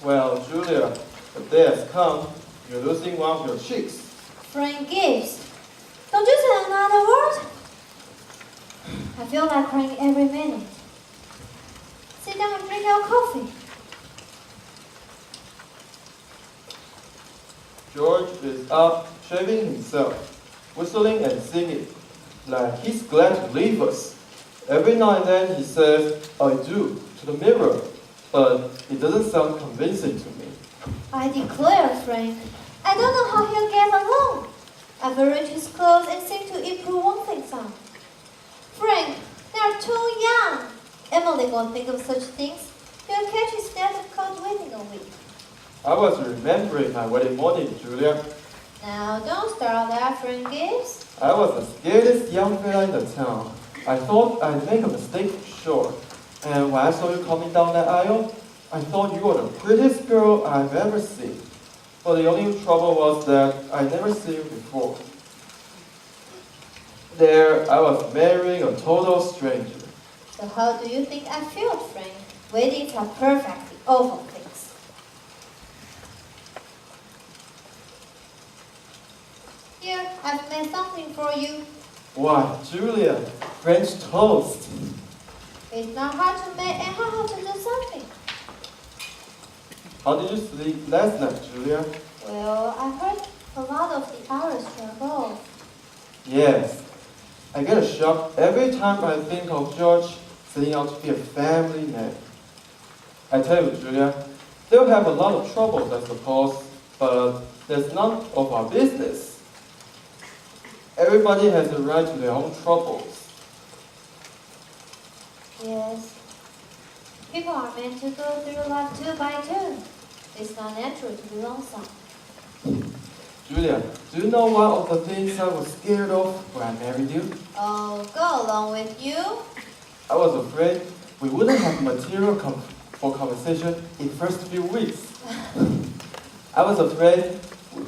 Well, Julia, the day has come. You're losing one of your cheeks. Frank Gibbs. Don't you say another word? I feel like crying every minute. Sit down and drink your coffee. George is up shaving himself, whistling and singing, like he's glad to leave us. Every now and then he says, I do, to the mirror, but it doesn't sound convincing to me. I declare, Frank, I don't know how he'll get along. I've arranged his clothes and seem to improve one thing some. Frank, they are too young. Emily won't think of such things. You'll catch his death of cold waiting a week. I was remembering my wedding morning, Julia. Now, don't start that, Frank Gibbs. I was the scariest young fella in the town. I thought I'd make a mistake for sure. And when I saw you coming down that aisle, I thought you were the prettiest girl I've ever seen. But the only trouble was that I'd never seen you before. There, I was marrying a total stranger. So how do you think I feel, Frank? Weddings are perfectly awful things. Here, I've made something for you. Why, Julia, French toast. It's not hard to make and hard to do something. How did you sleep last night, Julia? Well, I heard a lot of the Irish trouble. Yes. I get a shock every time I think of George setting out to be a family man. I tell you, Julia, they'll have a lot of troubles, I suppose, but that's none of our business. Everybody has a right to their own troubles. Yes. People are meant to go through life two by two. It's not natural to be lonesome. Julia, do you know one of the things I was scared of when I married you? Oh, go along with you. I was afraid we wouldn't have material for conversation in the first few weeks. I was afraid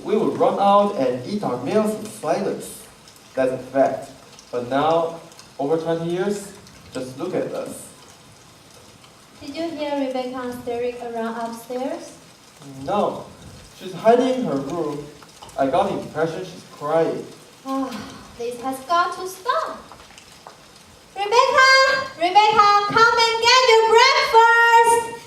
we would run out and eat our meals in silence. That's a fact. But now, over 20 years, just look at us. Did you hear Rebecca staring around upstairs? No, she's hiding in her room. I got the impression she's crying. This has got to stop. Rebecca! Rebecca, come and get your breakfast!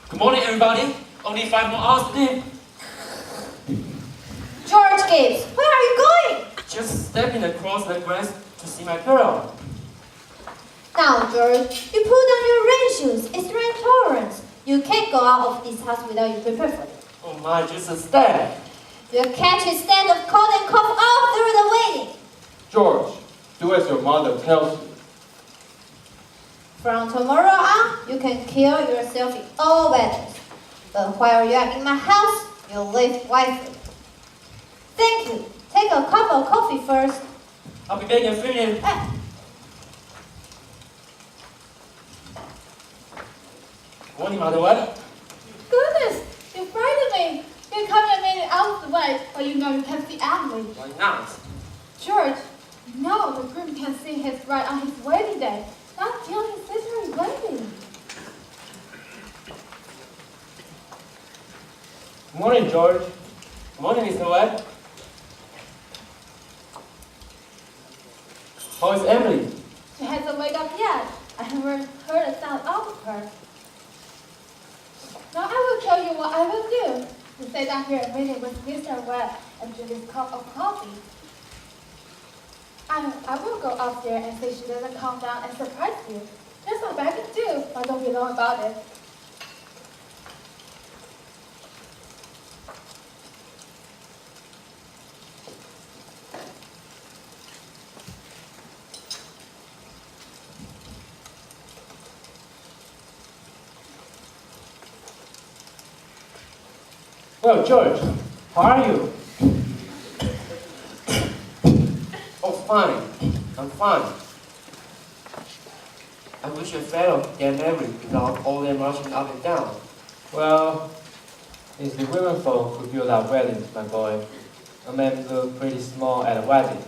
Good morning, everybody. Only 5 more hours to live. George Gibbs, where are you going? Just stepping across the grass to see my girl. Now, George, you put on your rain shoes. It's rain tolerance. You can't go out of this house without you prepare for it. Oh my, just a step. You'll catch a stand of cold and cough all through the wedding. George, do as your mother tells you. From tomorrow on, you can kill yourself in all weathers. But while you are in my house, you'll live wisely. Thank you. Take a cup of coffee first. I'll be back in a few minutes. Morning, Mother. What? Goodness, you frightened me. You come and made it out of the way, but you know you can't see Emily. Why not? George, you know the groom can see his bride on his wedding day, not till his sister is wedding. Good morning, George. Good morning, Mr. Webb. How is Emily? She hasn't wake up yet. I haven't heard a sound out of her. Now I will tell you what I will do. You stay down here and wait with Mr. Webb and drink this cup of coffee. I will go upstairs and see she doesn't come down and surprise you. There's no bad to do, but don't be long about it. Well, George, how are you? Oh, fine. I'm fine. I wish your fellow could get married without all them rushing up and down. Well, it's the women folk who build our weddings, my boy. A man look pretty small at a wedding.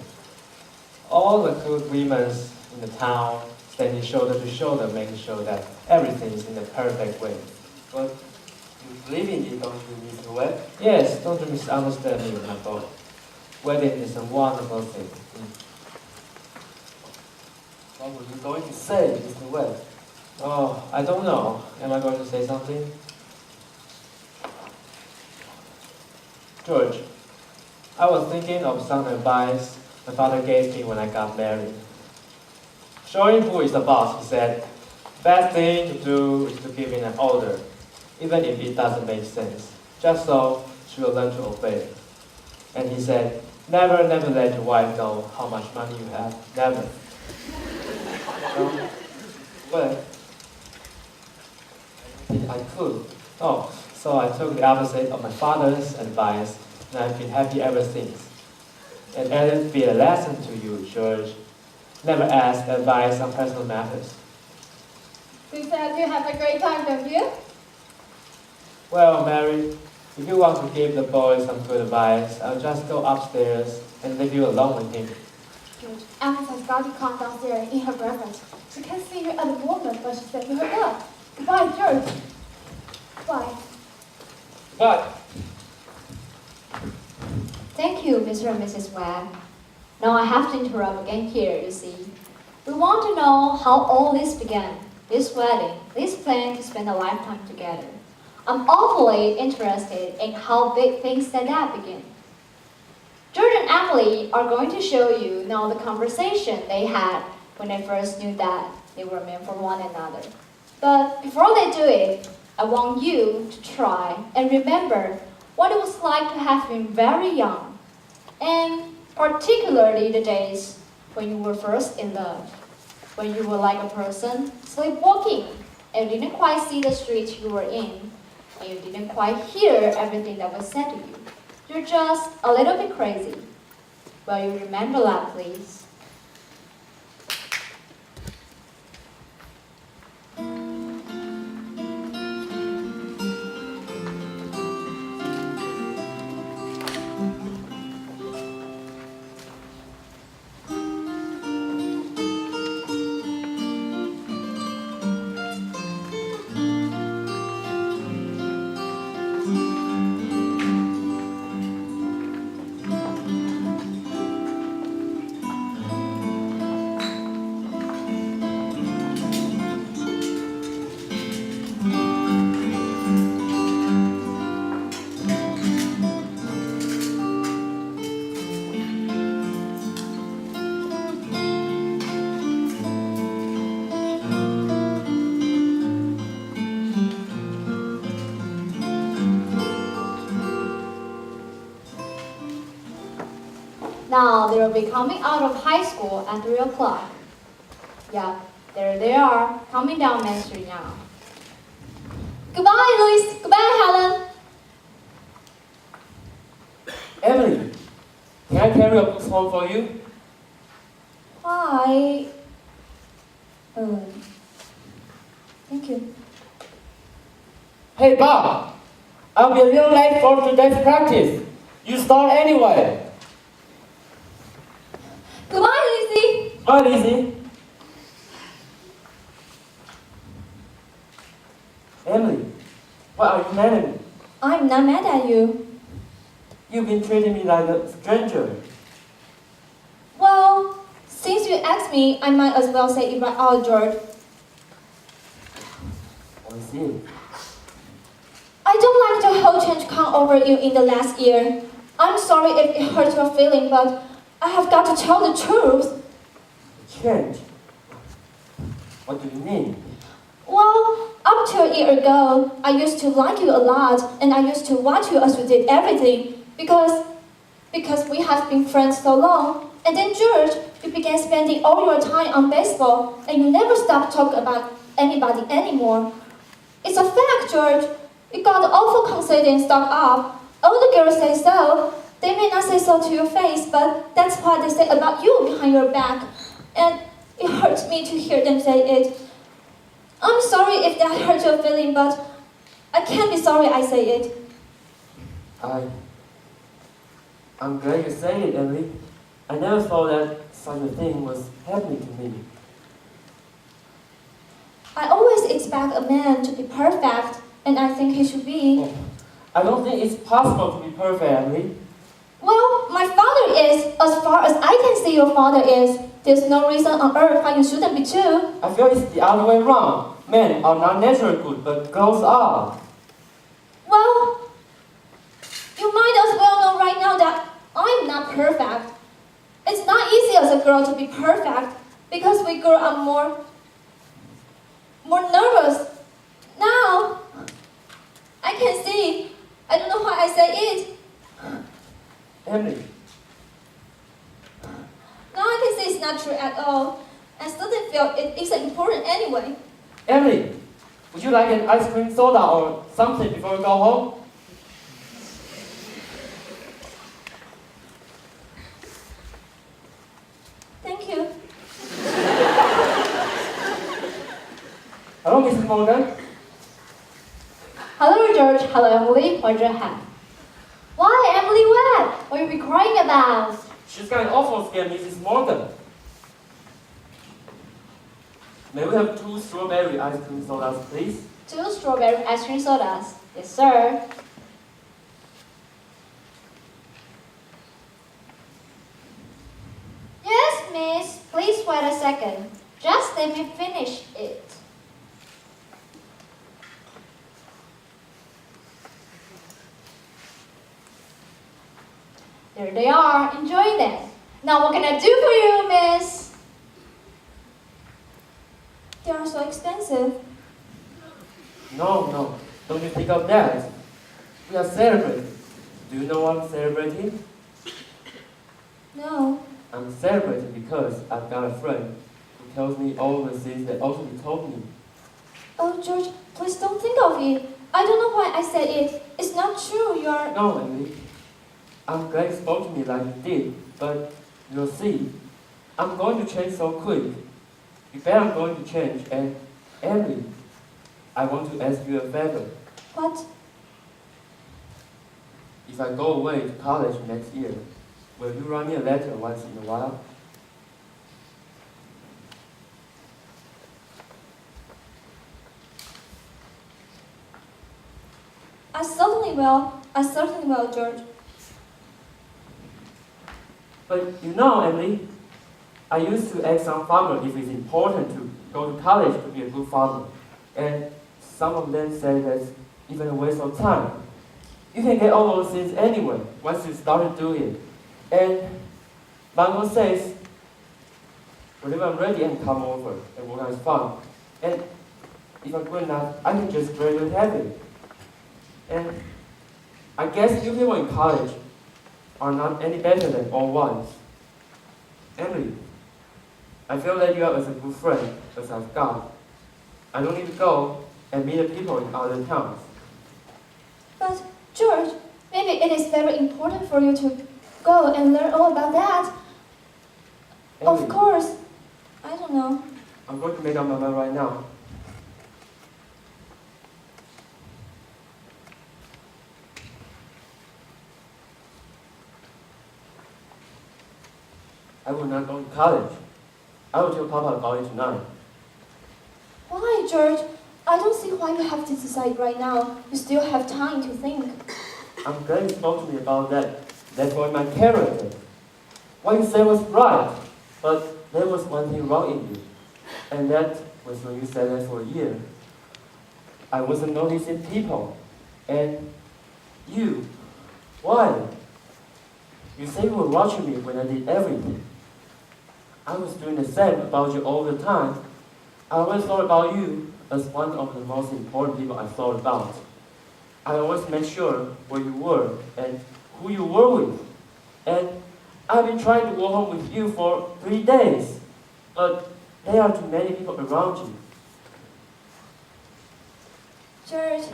All the good women in the town standing shoulder to shoulder, making sure that everything is in the perfect way. But you believe in it, don't you, Mr. Webb? Yes, don't you misunderstand me, my boy. Wedding is a wonderful thing. What were you going to say, Mr. Webb? Oh, I don't know. Am I going to say something? George, I was thinking of some advice my father gave me when I got married. Showing who is the boss, he said, best thing to do is to give in an order, even if it doesn't make sense, just so she will learn to obey. And he said, never, never let your wife know how much money you have. Never. Well, I could. Oh, so I took the opposite of my father's advice, and I've been happy ever since. And let it be a lesson to you, George. Never ask advice on personal matters. You said you have a great time, don't you? Well, Mary, if you want to give the boy some good advice, I'll just go upstairs and leave you alone with him. George, Alice has got to come downstairs in her breakfast. She can't see you at the moment, but she's taking her up. Goodbye, George. Bye. Bye. Thank you, Mr. and Mrs. Webb. Now I have to interrupt again here, you see. We want to know how all this began, this wedding, this plan to spend a lifetime together. I'm awfully interested in how big things like that begin. George and Emily are going to show you now the conversation they had when they first knew that they were meant for one another. But before they do it, I want you to try and remember what it was like to have been very young, and particularly the days when you were first in love, when you were like a person sleepwalking and didn't quite see the street you were in, and you didn't quite hear everything that was said to you. You're just a little bit crazy. Well, you remember that, please. Now they will be coming out of high school at 3 o'clock. Yeah, there they are, coming down Main Street now. Goodbye, Louise. Goodbye, Helen. Emily, can I carry your books home for you? Hi. Thank you. Hey, Bob, I'll be a little late for today's practice. You start anyway. Goodbye, Lizzie. Bye, Lizzie. Emily, why are you mad at me? I'm not mad at you. You've been treating me like a stranger. Well, since you asked me, I might as well say it right out, George. I see. I don't like the whole change come over you in the last year. I'm sorry if it hurts your feeling, but I have got to tell the truth. Change? What do you mean? Well, up to a year ago, I used to like you a lot, and I used to watch you as you did everything, because we have been friends so long. And then, George, you began spending all your time on baseball, and you never stopped talking about anybody anymore. It's a fact, George. You got awful conceited and stuck up. All the girls say so. They may not say so to your face, but that's what they say about you behind your back. And it hurts me to hear them say it. I'm sorry if that hurt your feeling, but I can't be sorry I say it. I'm glad you say it, Emily. I never thought that such a thing was happening to me. I always expect a man to be perfect, and I think he should be. Oh, I don't think it's possible to be perfect, Emily. Well, my father is. As far as I can see, your father is. There's no reason on earth why you shouldn't be too. I feel it's the other way around. Men are not naturally good, but girls are. Well, you might as well know right now that I'm not perfect. It's not easy as a girl to be perfect, because we girls are more nervous. Now, I I don't know why I said it. Emily, Now I can see it's not true at all. I still didn't feel it isn't important anyway. Emily, would you like an ice cream soda or something before we go home? Thank you. Hello, Mrs. Morgan. Hello, George. Hello, Emily. What'd you have? Why, Emily, what? What are you crying about? She's got an awful scared, Mrs. Morgan. May we have 2 strawberry ice cream sodas, please? 2 strawberry ice cream sodas. Yes, sir. Yes, miss. Please wait a second. Just let me finish it. There they are. Enjoy them. Now what can I do for you, miss? They are so expensive. No, don't you think of that. We are celebrating. Do you know what I'm celebrating? No. I'm celebrating because I've got a friend who tells me all the things that also he told me. Oh, George, please don't think of it. I don't know why I said it. It's not true. You're... No, Emily. I'm glad you spoke to me like you did, but you'll see, I'm going to change so quick. You bet I'm going to change, and Emily, I want to ask you a favor. What? If I go away to college next year, will you write me a letter once in a while? I certainly will, George. But you know, Emily, I used to ask some farmers if it's important to go to college to be a good farmer. And some of them say that's even a waste of time. You can get all those things anyway once you started doing it. And Bible says, whenever I'm ready, I can come over and work on his farm. And if I'm good enough, I can just graduate heaven. And I guess you people in college are not any better than all ones. Emily, I feel that you are as a good friend as I've got. I don't need to go and meet the people in other towns. But, George, maybe it is very important for you to go and learn all about that. Emily, Of course. I don't know. I'm going to make up my mind right now. I will not go to college. I will tell Papa about it tonight. Why, George? I don't see why you have to decide right now. You still have time to think. I'm glad you spoke to me about that. That's why my character. What you said was right, but there was one thing wrong in you. And that was when you said that for a year. I wasn't noticing people. And you, why? You said you were watching me when I did everything. I was doing the same about you all the time. I always thought about you as one of the most important people I thought about. I always made sure where you were and who you were with. And I've been trying to go home with you for 3 days, but there are too many people around you. George,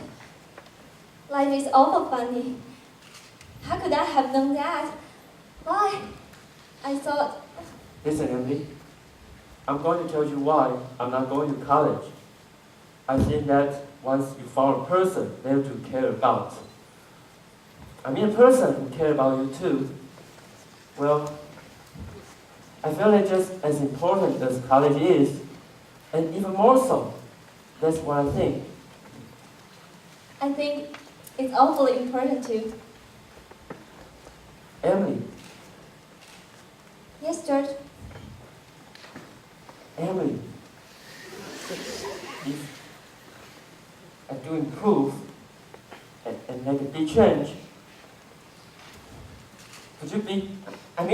life is awful funny. How could I have known that? Why? I thought... Listen, Emily, I'm going to tell you why I'm not going to college. I think that once you found a person there to care about, I mean a person who cares about you too, well, I feel that just as important as college is, and even more so, that's what I think. I think it's awfully important too. Emily, Yes, George? Emily, if I do improve and make a big change, could you be, would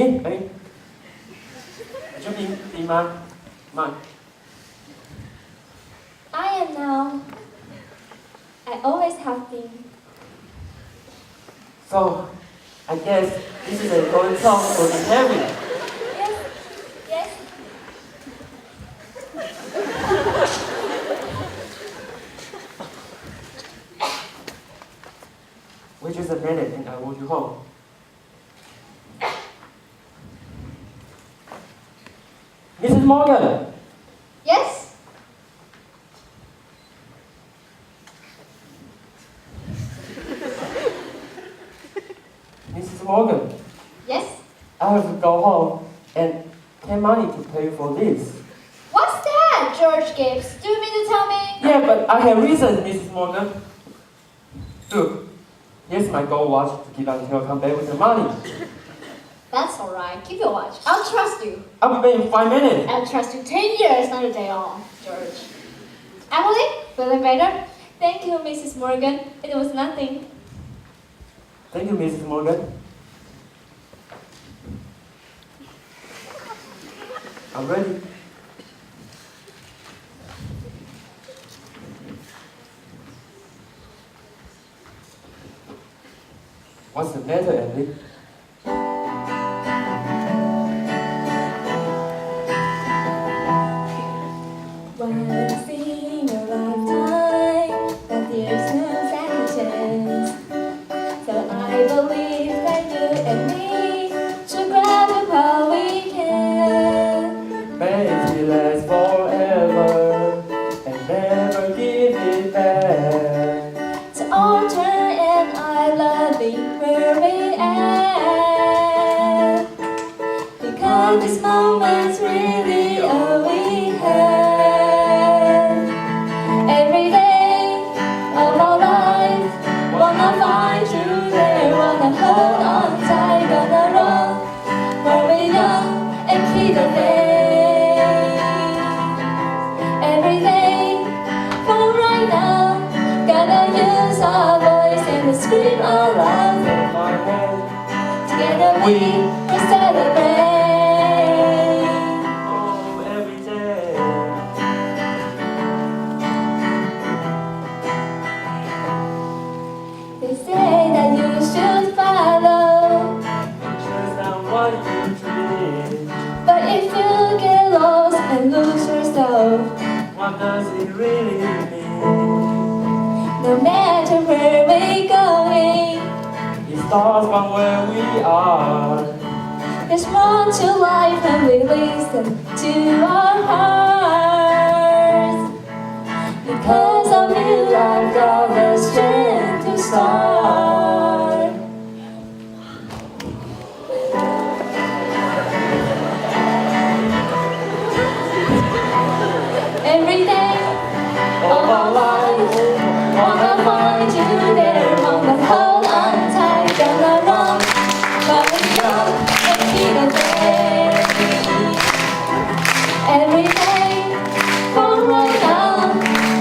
you be my, I am now. I always have been. So, I guess this is a going song for the heavy. Yes, yes. Wait just a minute and I want you home. Mrs. Morgan! Yes? Mrs. Morgan, Yes? I have to go home and get money to pay for this. What's that, George Gibbs? Do you mean to tell me? Yeah, but I have reasons, Mrs. Morgan. Look, here's my gold watch to keep until I come back with the money. That's alright. Keep your watch. I'll trust you. I'll be back in 5 minutes. I'll trust you 10 years, not a day off, George. Emily, feeling better? Thank you, Mrs. Morgan. It was nothing. Thank you, Mrs. Morgan. I'm ready. What's the matter, Emily? Once in a lifetime, but there's no second chance. So I believe that you and me should grab it while we can. May it last forever and never give it back. To alter and I love it where we at. Because this moment's really all we have. Every day of our life, wanna find you there, wanna hold on tight, gonna run while we're young and keep the faith. Every day, for right now, gotta use our voice and scream out loud. Hold my hand, Together we will celebrate. oh, every day. They say that you should follow, Just not what you dream. but if you get lost and lose yourself, What does it really mean? no matter where we're going, It starts from where we are. there's more to life when we listen to our hearts. Because of you, I've got the strength to start. Every day of our life, wanna find you there, wanna hold on tight, gonna run, but we're young and keep it there. Every day, from right now,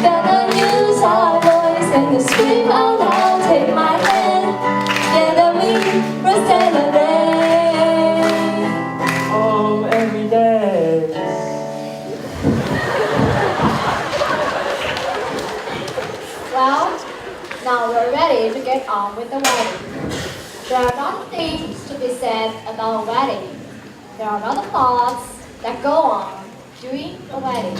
gonna use our voice and scream out loud, take my hand, together we will celebrate. Oh, every day. Well, now we're ready to get on with the wedding. There are not things to be said about a wedding. There are other thoughts that go on during the wedding.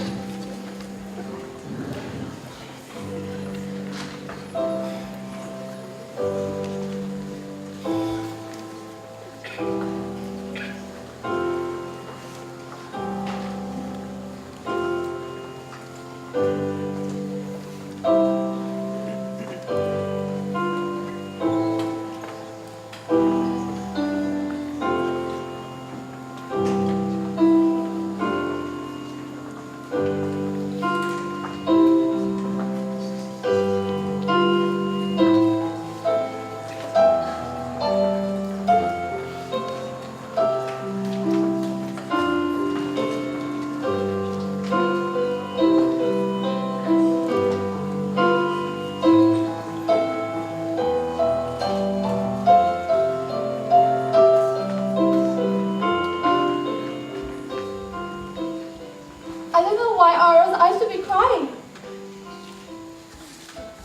I don't know why Ara's eyes should be crying.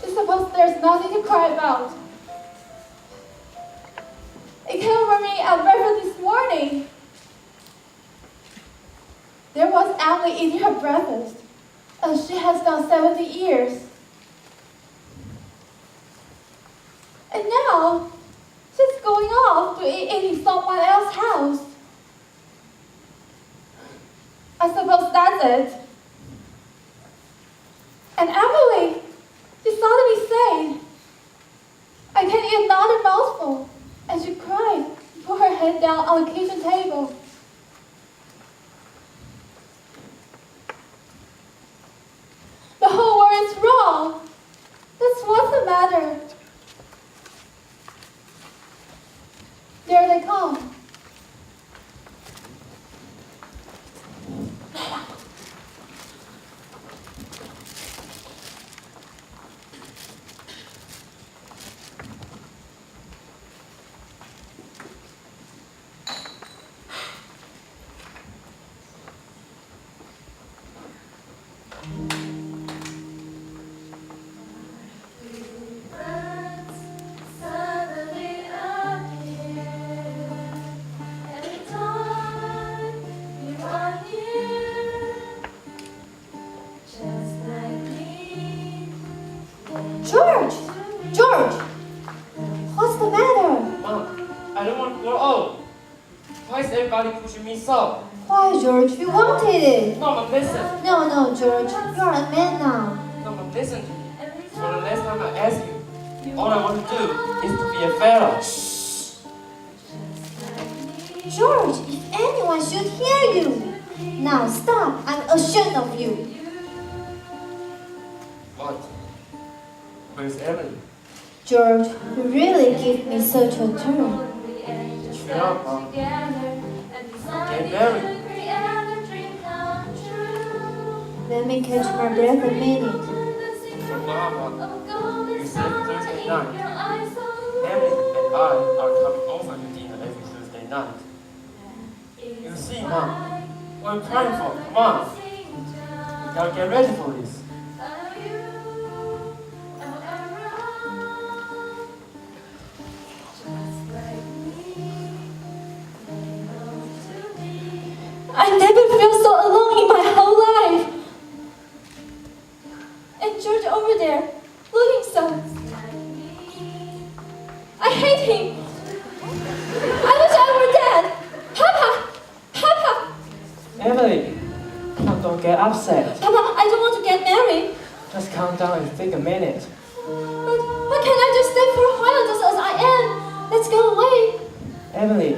I suppose there's nothing to cry about. for me at breakfast this morning. There was Emily eating her breakfast, as she has done 70 years. And now, she's going off to eat in someone else's house. I suppose that's it. And Emily, she suddenly said, I can eat another mouthful. And she cried and put her head down on the kitchen table. The whole world is wrong. That's what's the matter. There they come. George! George! What's the matter? Mom, I don't want to grow old. Why is everybody pushing me so? Why, George? You wanted it. No, Mom, listen. No, no, George. You're a man now. No, Mom, listen to me. For the last time I ask you, all I want to do is to be a fellow. George, if anyone should hear you. Now stop. I'm ashamed of you. What? Where's Emily? George, you really give me such a turn. Cheer up, Mom. Get married. Let me catch my breath a minute. Forgot, Mom. You said Thursday night. Emily and I are coming over to dinner every Thursday night. You see, Mom, what I'm crying for. Come on. We gotta get ready for this. I never felt so alone in my whole life. And George over there, looking so. I hate him. I wish I were dead. Papa! Papa! Emily, come, don't get upset. Papa, I don't want to get married. Just calm down and think a minute. But can I just stay for a while just as I am? Let's go away. Emily,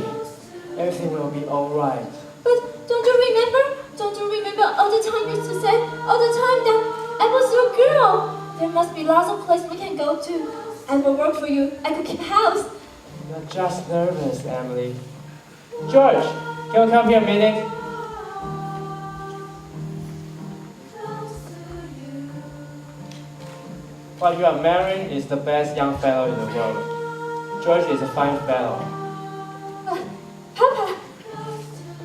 everything will be alright. But don't you remember? Don't you remember all the time you used to say, all the time that I was your girl? There must be lots of places we can go to. I will work for you. I could keep house. You're just nervous, Emily. George, can you come here a minute? What you are marrying is the best young fellow in the world. George is a fine fellow. Papa!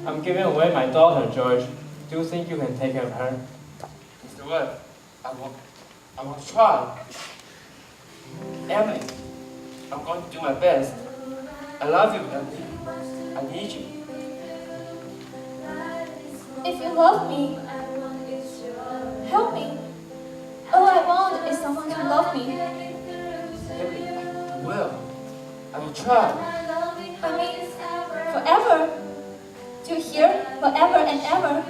I'm giving away my daughter, George. Do you think you can take care of her? Mr. Webb, I want to try. Emily, I'm going to do my best. I love you, Emily. I need you. If you love me, help me. All I want is someone to love me. Emily, I will. I will try. I mean, forever. Do you hear? Forever and ever.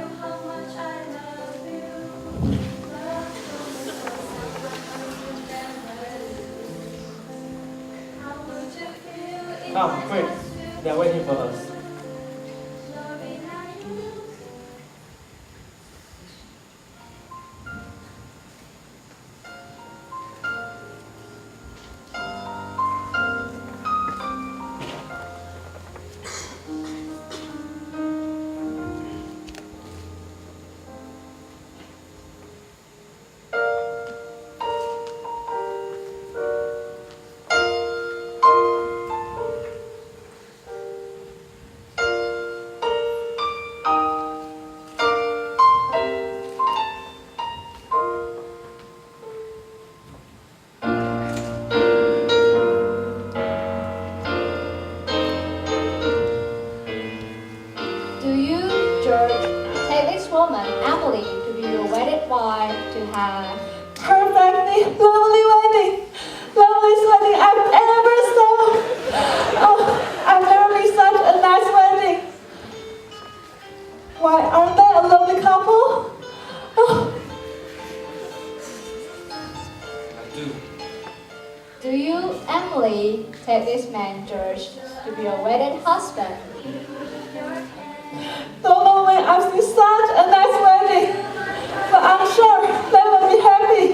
Come, quick. They're waiting for us. woman, Emily, to be your wedded wife, to have Perfectly lovely wedding. Loveliest wedding I've ever saw. Oh, I've never been such a nice wedding. Why, aren't they a lovely couple? Oh. I do. Do you, Emily, take this man, George, to be your wedded husband? Don't know when I've seen such a nice wedding, but I'm sure they will be happy.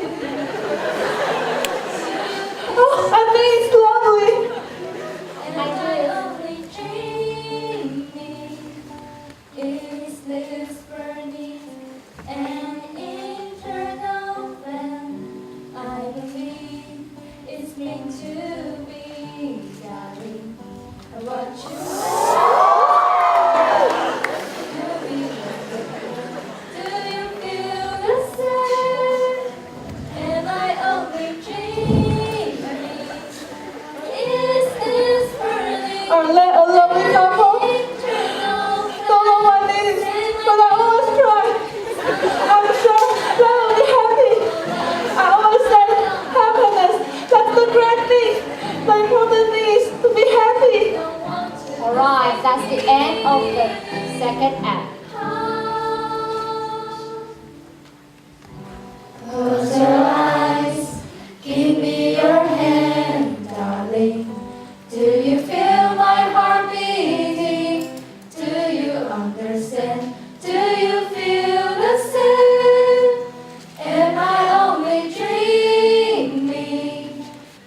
Oh, I think it's lovely. only dreaming is this burning and eternal flame. I believe it's meant to be, darling. What you do you feel the same? Am I only dreaming? Is this burning? Aren't they a lovely couple? Don't know what it is, but I always try. I'm sure they will be happy. I always say happiness, that's the great thing. The important thing is to be happy. Alright, that's the end of the second act. Close your eyes, give me your hand, darling. Do you feel my heart beating? Do you understand? Do you feel the same? Am I only dreaming?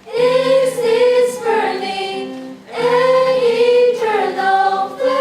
Is this burning an eternal flame?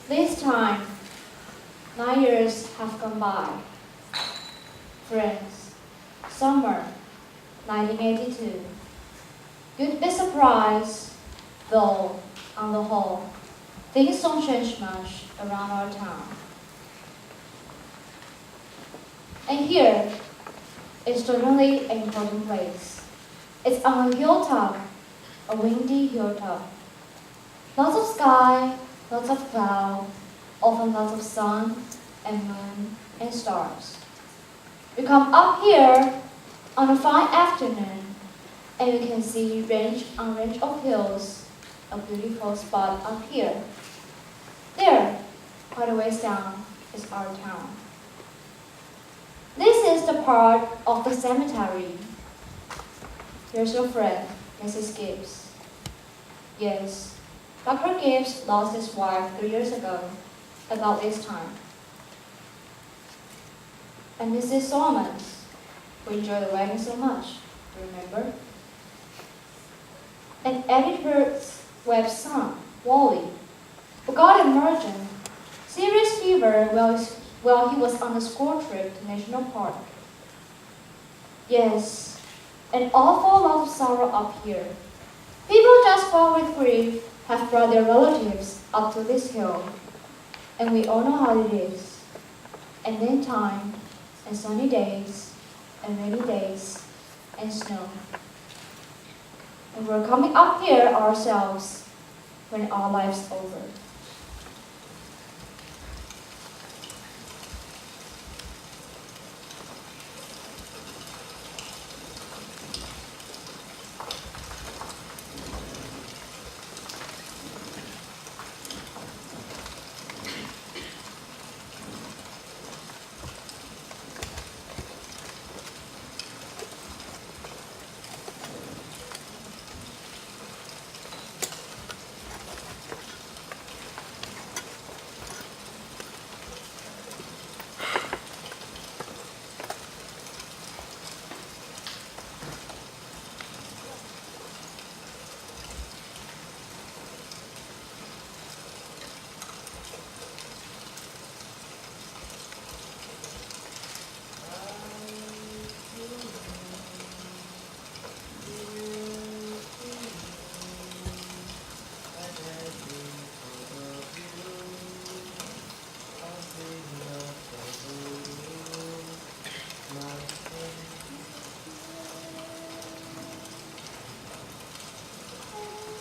This time, 9 years have gone by. Friends, summer 1982. You'd be surprised, though, on the whole, things don't change much around our town. And here, It's certainly an important place. It's on a hilltop, a windy hilltop. Lots of sky, lots of cloud, often lots of sun and moon and stars. You come up here on a fine afternoon and you can see range on range of hills, a beautiful spot up here. There, quite a ways down, is our town. This is the part of the cemetery. Here's your friend, Mrs. Gibbs. Yes, Dr. Gibbs lost his wife 3 years ago, about this time. And Mrs. Solomons, who enjoyed the wedding so much, remember? And editor's wife's son, Wally, who got emergent serious fever while he was on a school trip to National Park. Yes, an awful lot of sorrow up here. People just filled with grief have brought their relatives up to this hill, and we all know how it is. And then time, and sunny days, and rainy days, and snow. And we're coming up here ourselves when our life's over.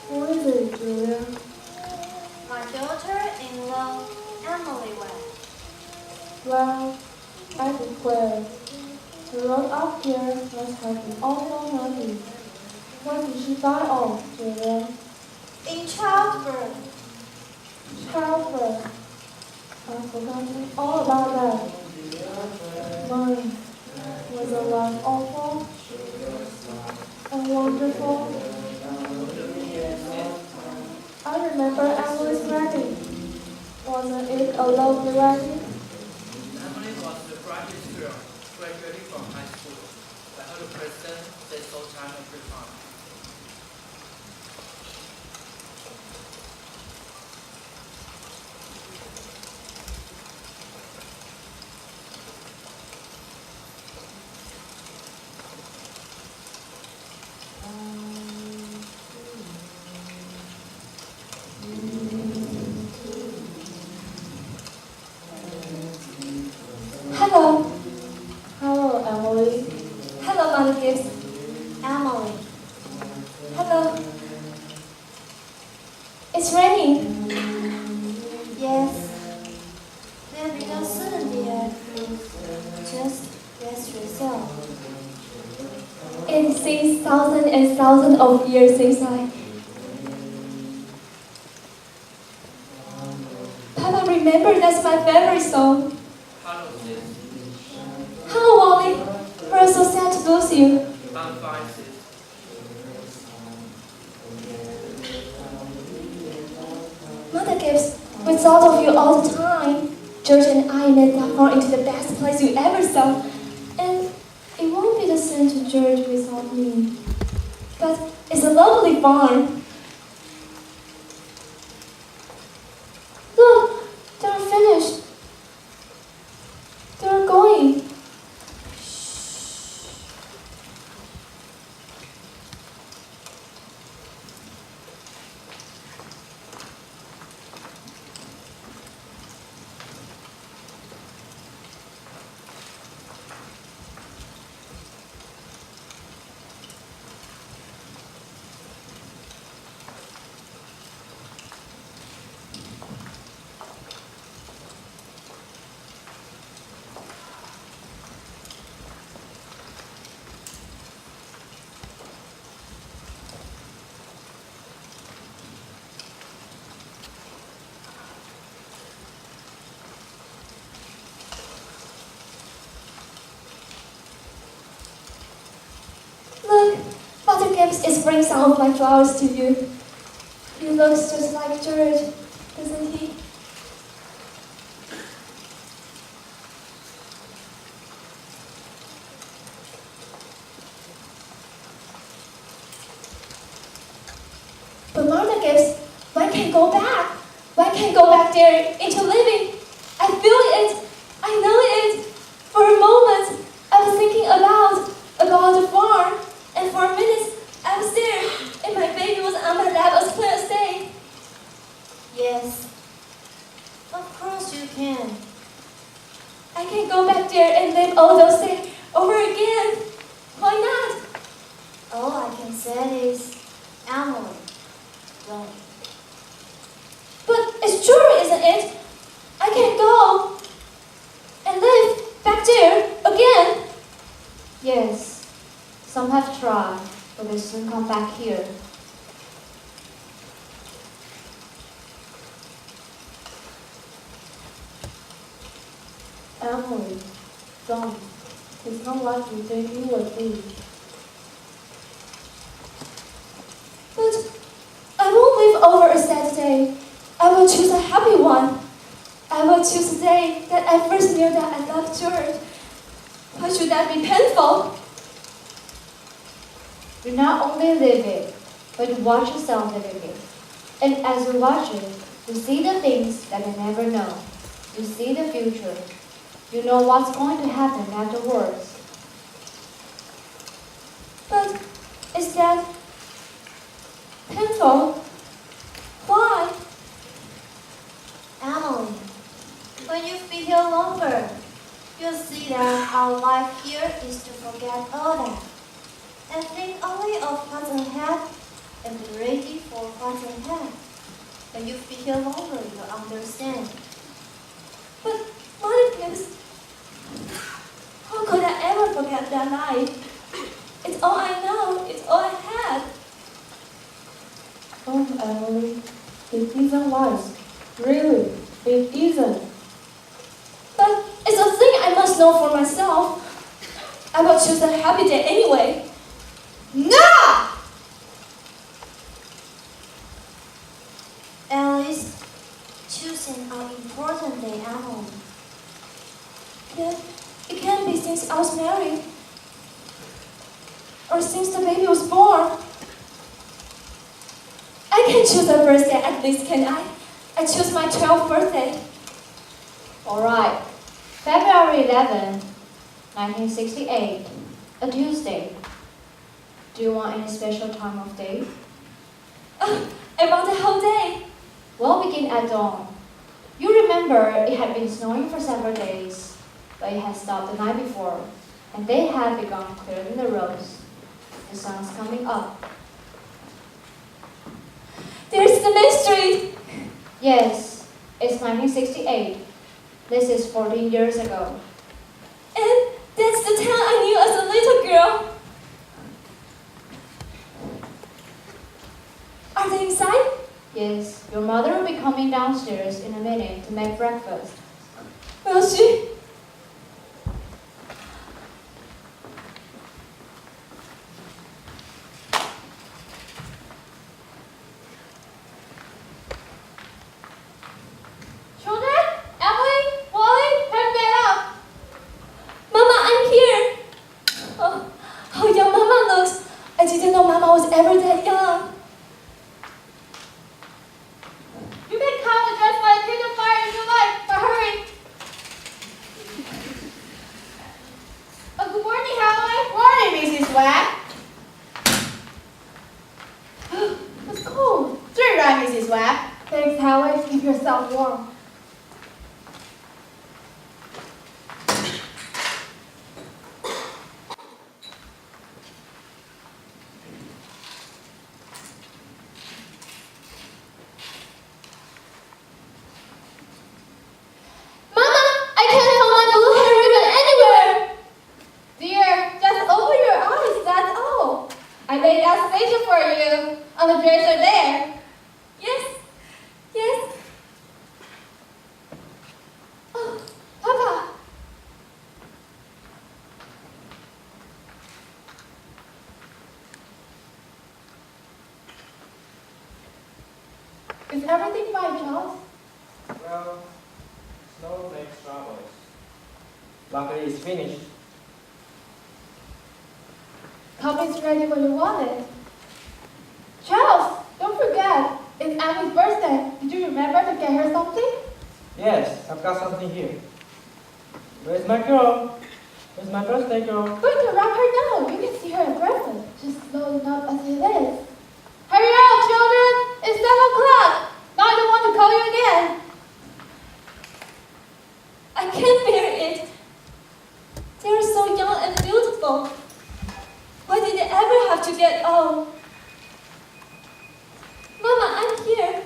Who is it, Julia? My daughter-in-law, Emily Webb. Well, I declare, the road up here must have been awful muddy. What did she die of, Julia? In childbirth. Childbirth. I've forgotten all about that. Mine was a life awful and wonderful. I remember Emily's wedding. Wasn't it a lovely wedding? Emily was the brightest girl graduating from high school. I heard the president say so time after time. Hello. Hello, Emily. Hello, Mother Gibbs. Emily. Hello. It's raining. Yes. There will no soon be a proof. Just rest yourself. It seems thousands and thousands of years since Papa, remember that's my favorite song. Hello, sis. Hello, Wally. We're so sad to lose you. I'm fine, sis. Mother Gibbs, we thought of you all the time. George and I made that farm into the best place you ever saw. And it won't be the same to George without me. But it's a lovely farm. Look, they're finished. They're going. gives is bring some of my flowers to you. He looks just like George, doesn't he? But Martha gives, why can't go back? Why can't go back there into living? I feel it. I know it. For a moment, I was thinking about the farm, and for a minute, I was there, and my baby was on my lap as clear as day. Yes, of course you can. I can go back there and live all those days over again. Why not? All I can say is, Emily, don't. But it's true, isn't it? I can go and live back there again. Yes, some have tried, but they soon come back here. Emily, don't. It's not like you think you would be. But I won't live over a sad day. I will choose a happy one. I will choose the day that I first knew that I loved George. Why should that be painful? You not only live it, but you watch yourself living it. And as you watch it, you see the things that you never know. You see the future. You know what's going to happen afterwards. But is that painful? Why? Emily, when you be here longer, you'll see that our life here is to forget all that and think only of what's ahead and be ready for what's ahead. When you be here longer, you'll understand. But Monica, how could I ever forget that night? It's all I know. It's all I had. Oh, Emily, it isn't wise. Really, it isn't. But it's a thing I must know for myself. I will choose a happy day anyway. No! Alice, choosing an important day, Emily. It can't be since I was married. Or since the baby was born. I can choose a birthday at least, can I? I choose my 12th birthday. Alright, February 11, 1968, a Tuesday. Do you want any special time of day? I want the whole day. We'll begin at dawn. You remember it had been snowing for several days, but it had stopped the night before, and they had begun clearing the roads. The sun's coming up. There's the main street. Yes, it's 1968. This is 14 years ago. And that's the town I knew as a little girl. Are they inside? Yes, your mother will be coming downstairs in a minute to make breakfast. Will she? Children, Emily, Wally, help me up. Mama, I'm here. Oh, how young Mama looks. I didn't know Mama was ever that young. You can count the dress by the cricket fire if you like, but hurry. Good morning, Howie. Morning, Mrs. Webb. It's cold. Three right, Mrs. Webb. Thanks, Howie. Keep yourself warm. On the dresser there. Yes. Yes. Oh, Papa. Is everything fine, Charles? Well, snow makes troubles. Luckily, it's finished. Coffee's ready when you want it. Charles, don't forget, it's Abby's birthday. Did you remember to get her something? Yes, I've got something here. Where's my girl? Where's my birthday girl? Going to wrap her now. You can see her at breakfast. Just slow enough as it is. Hurry up, children! It's 7 o'clock. Now I don't want to call you again. I can't bear it. They are so young and beautiful. Why did they ever have to get old? Mama, I'm here.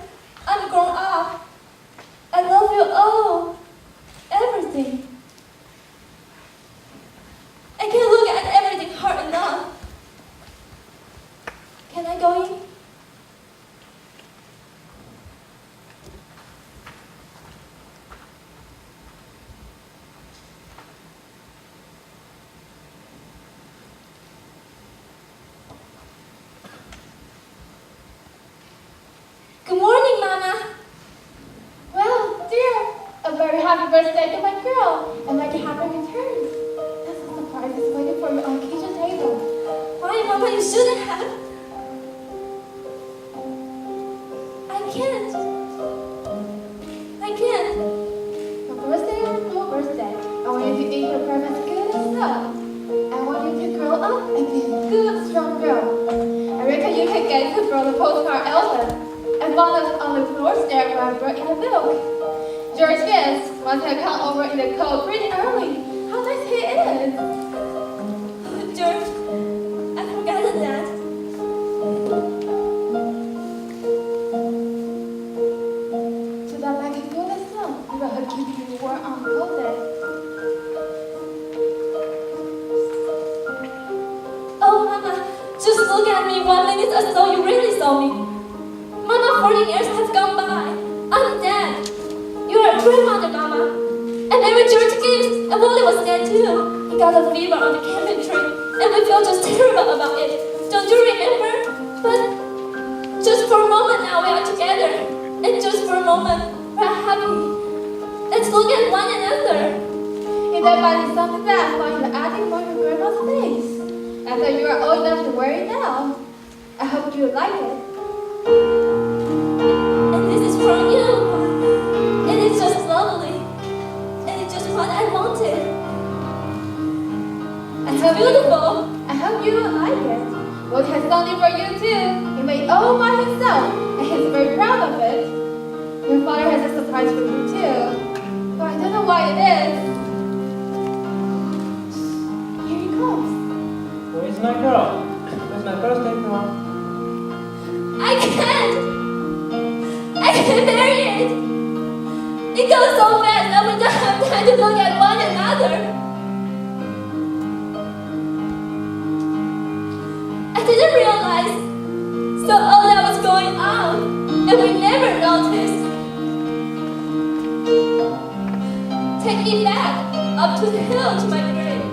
I'm grown up. I love you all. Everything. I can't look at everything hard enough. Can I go in? Good morning, Mama. Well, dear, a very happy birthday to my girl, and many happy returns. This is surprise is waiting for you on the kitchen table. Why, Mama, you shouldn't have. I can't. I can't. Your birthday or no birthday, I want you to eat your breakfast good and stuff. I want you to grow up and be a good, strong girl. I reckon you can get to throw the postcard Elsa. I found it on the floor stair where I brought in the milk. George is. Once I come over in the cold pretty early. How nice he is. George, I forgot that. So that I can do this now. You will keep you warm on the cold day. Oh, Mama, just look at me 1 minute as though you really saw me. Mama, 40 years have gone by. I'm dead. You are a grandmother, Mama. I married George Gibbs, and Wally was dead too. He got a fever on the camping trip, and we felt just terrible about it. Don't you remember? But just for a moment now we are together. And just for a moment we're happy. Let's look at one another. If I find something that while you're adding more to grandma's things. After you are old enough to wear it now. I hope you like it. And this is from you. And it's just lovely. And it's just what I wanted. It's beautiful. I hope you will like it. Walt has something for you too. He made all by himself, and he's very proud of it. Your father has a surprise for you too, but I don't know why it is. Here he comes. Where's my girl? Where's my birthday girl? I can't bear it. It goes so fast that we don't have time to look at one another. I didn't realize so all that was going on, and we never noticed. Take me back up to the hill to my grave.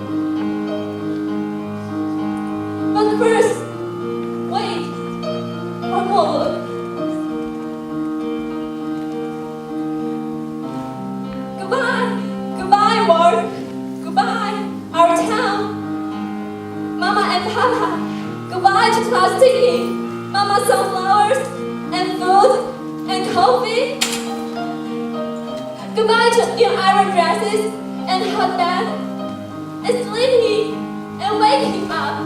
But first, wait, one more look. Goodbye, work. Goodbye, our town. Mama and Papa. Goodbye to class singing. Mama sunflowers and food and coffee. Goodbye to your iron dresses and hot bath and sleeping and waking up.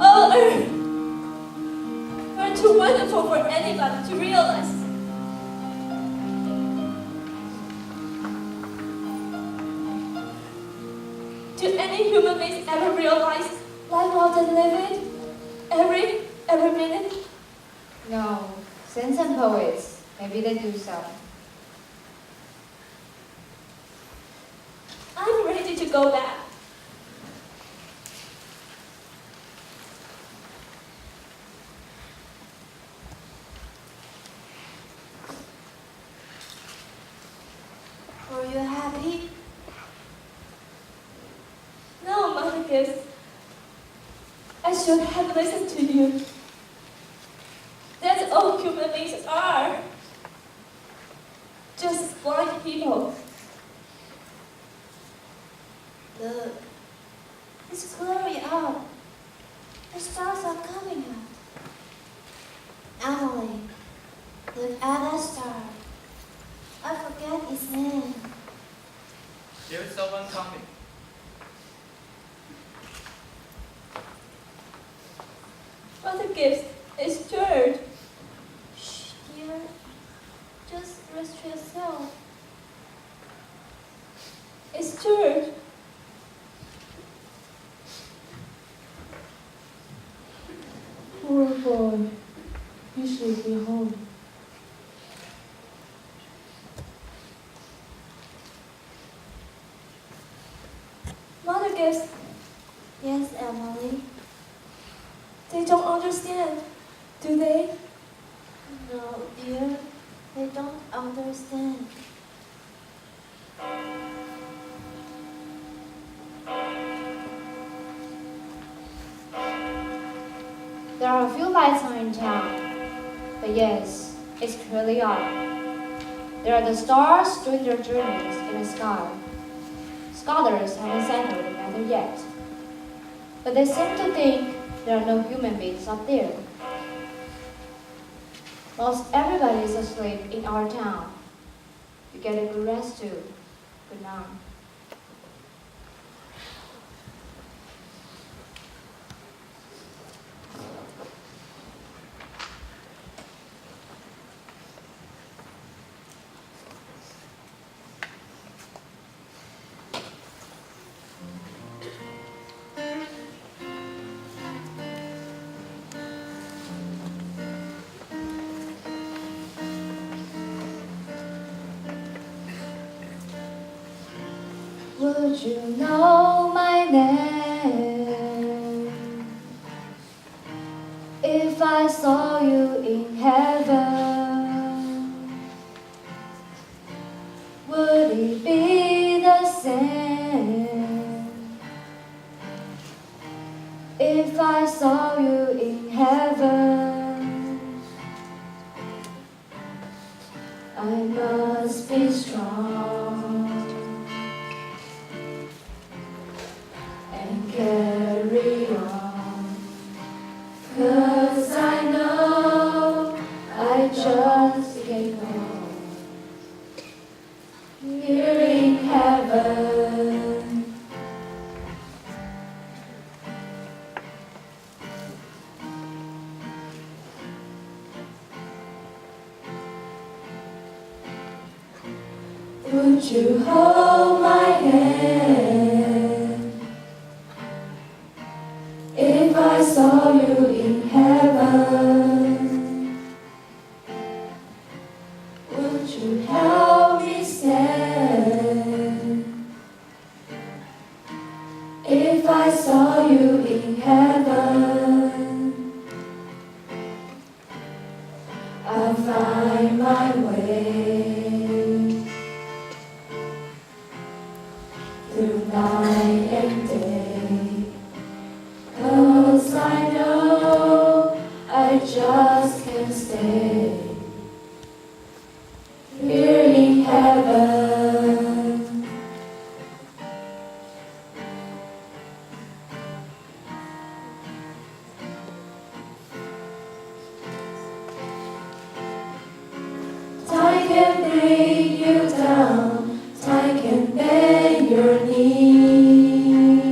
Oh, Earth, you're too wonderful for anybody to realize. Do any human beings ever realize life while they live it? Every minute? No, saints and poets, maybe they do so. I'm ready to go back. Were you happy? No, Mother Gibbs. I should have listened to you. Look, it's clearing up. The stars are coming out. Emily, look at that star. I forget its name. There's someone coming. Mother Gibbs, it's George. Shh, dear. Just rest yourself. It's George. Poor boy. He should be home. Mother Gibbs, Yes, Emily. they don't understand, do they? No, dear. They don't understand. There are a few lights on in town, but yes, it's clearly up. There are the stars doing their journeys in the sky. Scholars haven't settled the matter yet, but they seem to think there are no human beings up there. Most everybody is asleep in our town. You get a good rest too. Good night. Would you know my name if I saw you in heaven? Would it be the same if I saw you in heaven? I must be strong and carry on, 'cause I know I just can't go here in heaven. Would you hold my hand if I saw you in heaven? Would you help me stand if I saw you in heaven? I'll find my way through night and day, 'cause I know I just can't stay here in heaven. Time can bring you down, time can bend your knee.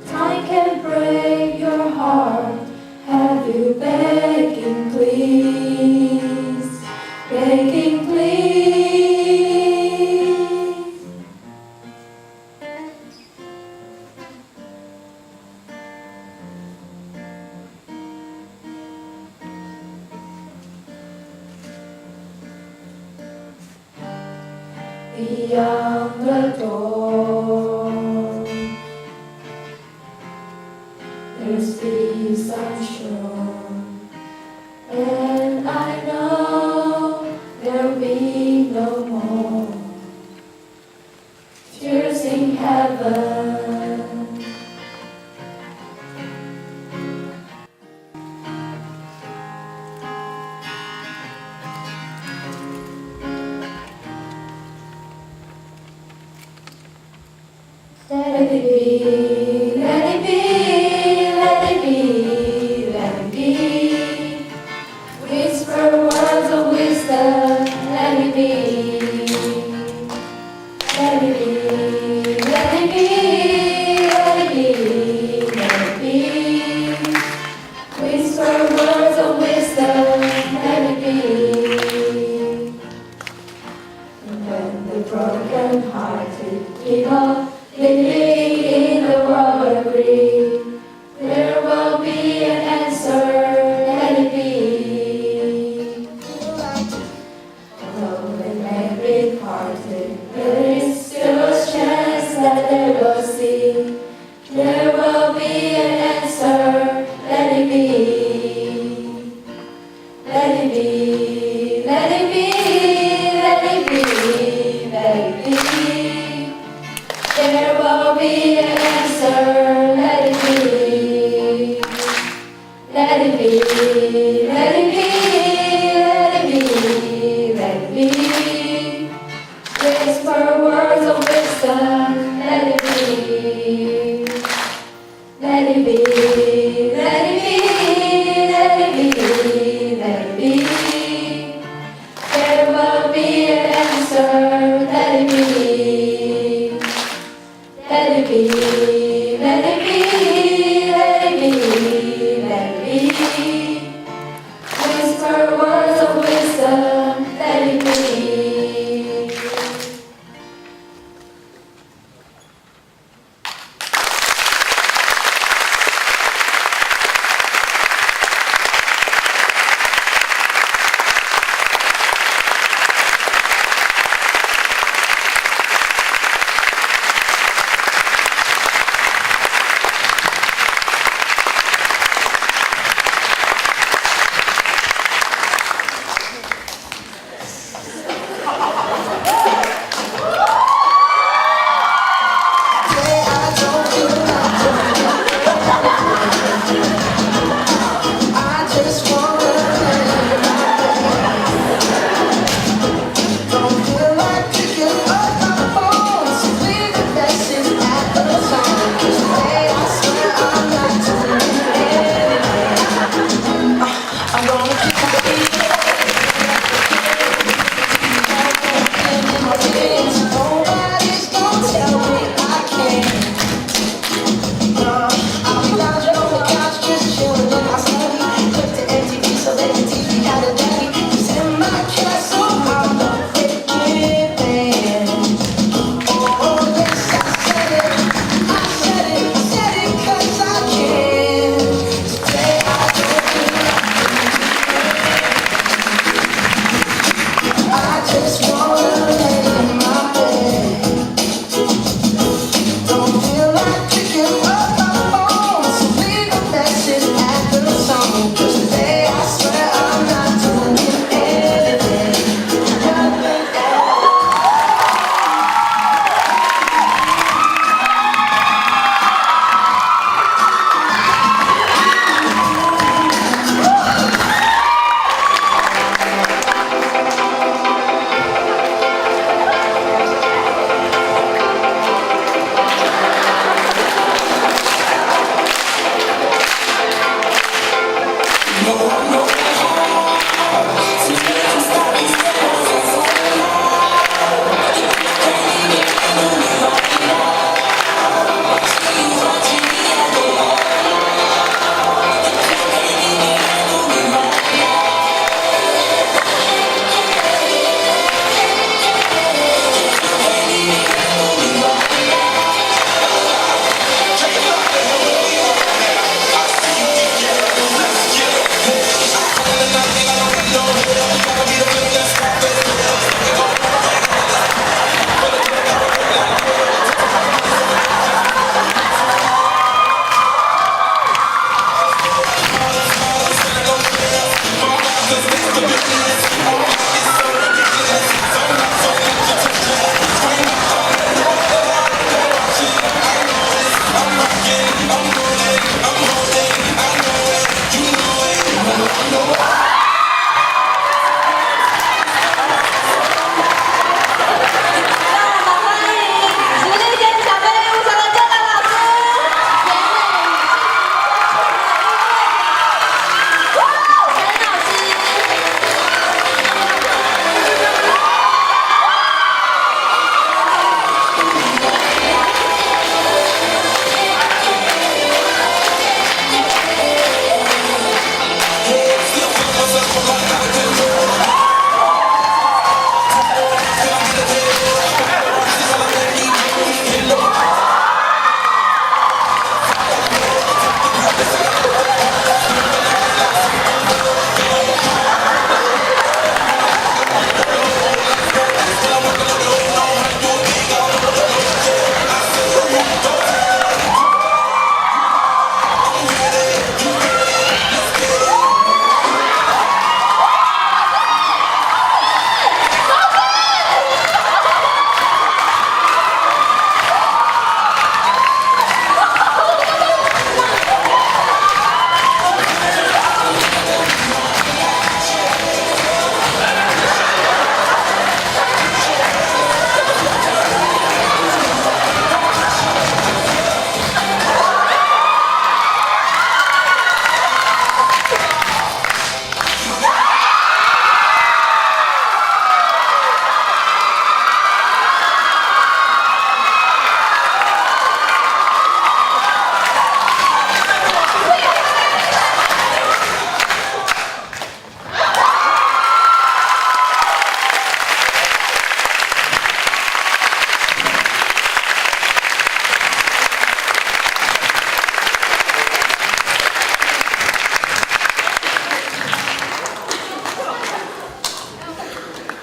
Time can break your heart, have you begging please, begging please. Beyond the door, there's peace I'm sure, and I know there'll be no more tears in heaven. Let it be, let it be, let it be, let it be. Whisper words of wisdom, let it be. Let it be, let it be, let it be, let it be. Whisper words of wisdom, let it be. When the broken-hearted people living in the world agree, there will be an answer, let it be. Though they may be parted, there is still a chance that they will see. There will be an answer, let it be. Let it be, let it be, let it be, let it be. There will be an answer, let it be. Let it be, let it be, let it be, let it be. Whisper words of wisdom, let it be. Let it be, let it be, let it be, let it be. There will be an answer, let it be. Let it be, let it be, let it be, let it be. Whisper words of wisdom, let it be.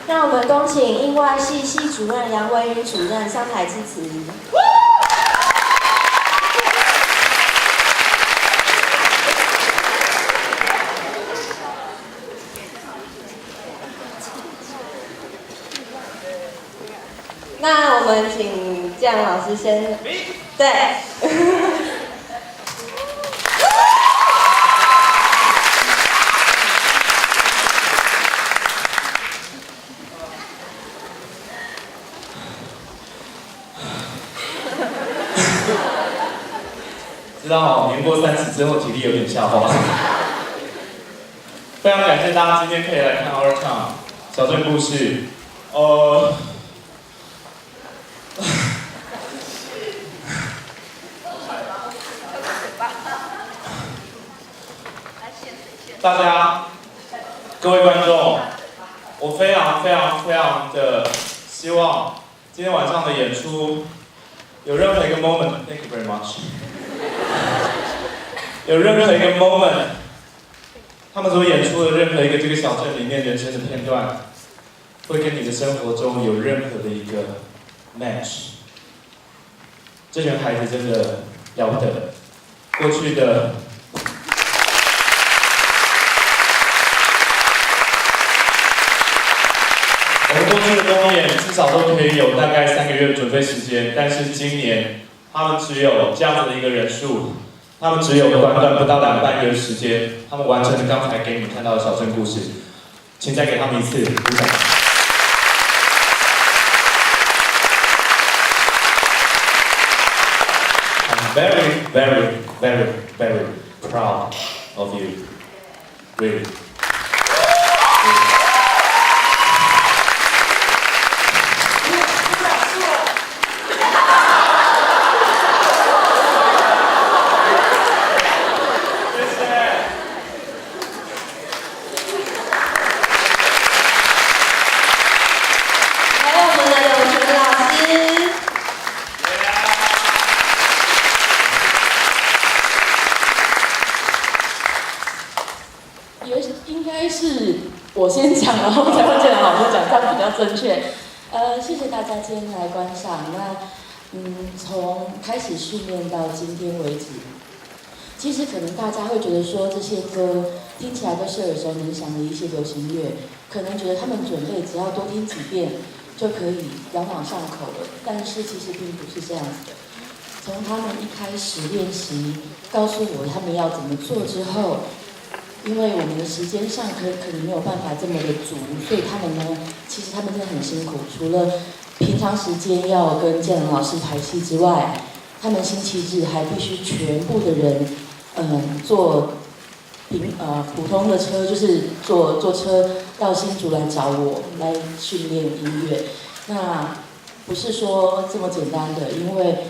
让我们恭请应外系系主任杨维宇主任上台致辞。那我们请建老师先，对。知道哦，年过30之后体力有点下滑。非常感谢大家今天可以来看 Our Town 小镇故事。大家，各位观众，我非常的希望今天晚上的演出有任何一个 moment，Thank you very much。有任何一个 moment， 他们所演出的任何一个这个小镇里面人生的片段，会跟你的生活中有任何的一个 match。这群孩子真的了不得，过去的。我们过去的公演至少都可以有大概3个月的准备时间，但是今年他们只有这样子的一个人数，他们只有短短不到2个半月的时间，他们完成了刚才给你们看到的小镇故事，请再给他们一次鼓掌。I'm very proud of you, really. 我先讲，然后才会建良老师讲，这样比较正确。谢谢大家今天来观赏。那，从开始训练到今天为止，其实可能大家会觉得说这些歌听起来都是耳熟能详的一些流行乐，可能觉得他们准备只要多听几遍就可以朗朗上口了。但是其实并不是这样子的。从他们一开始练习，告诉我他们要怎么做之后。因为我们的时间上可能没有办法这么的足，所以他们呢，其实他们真的很辛苦。除了平常时间要跟建良老师排戏之外，他们星期日还必须全部的人，坐普通的车，就是坐车到新竹来找我来训练音乐。那不是说这么简单的，因为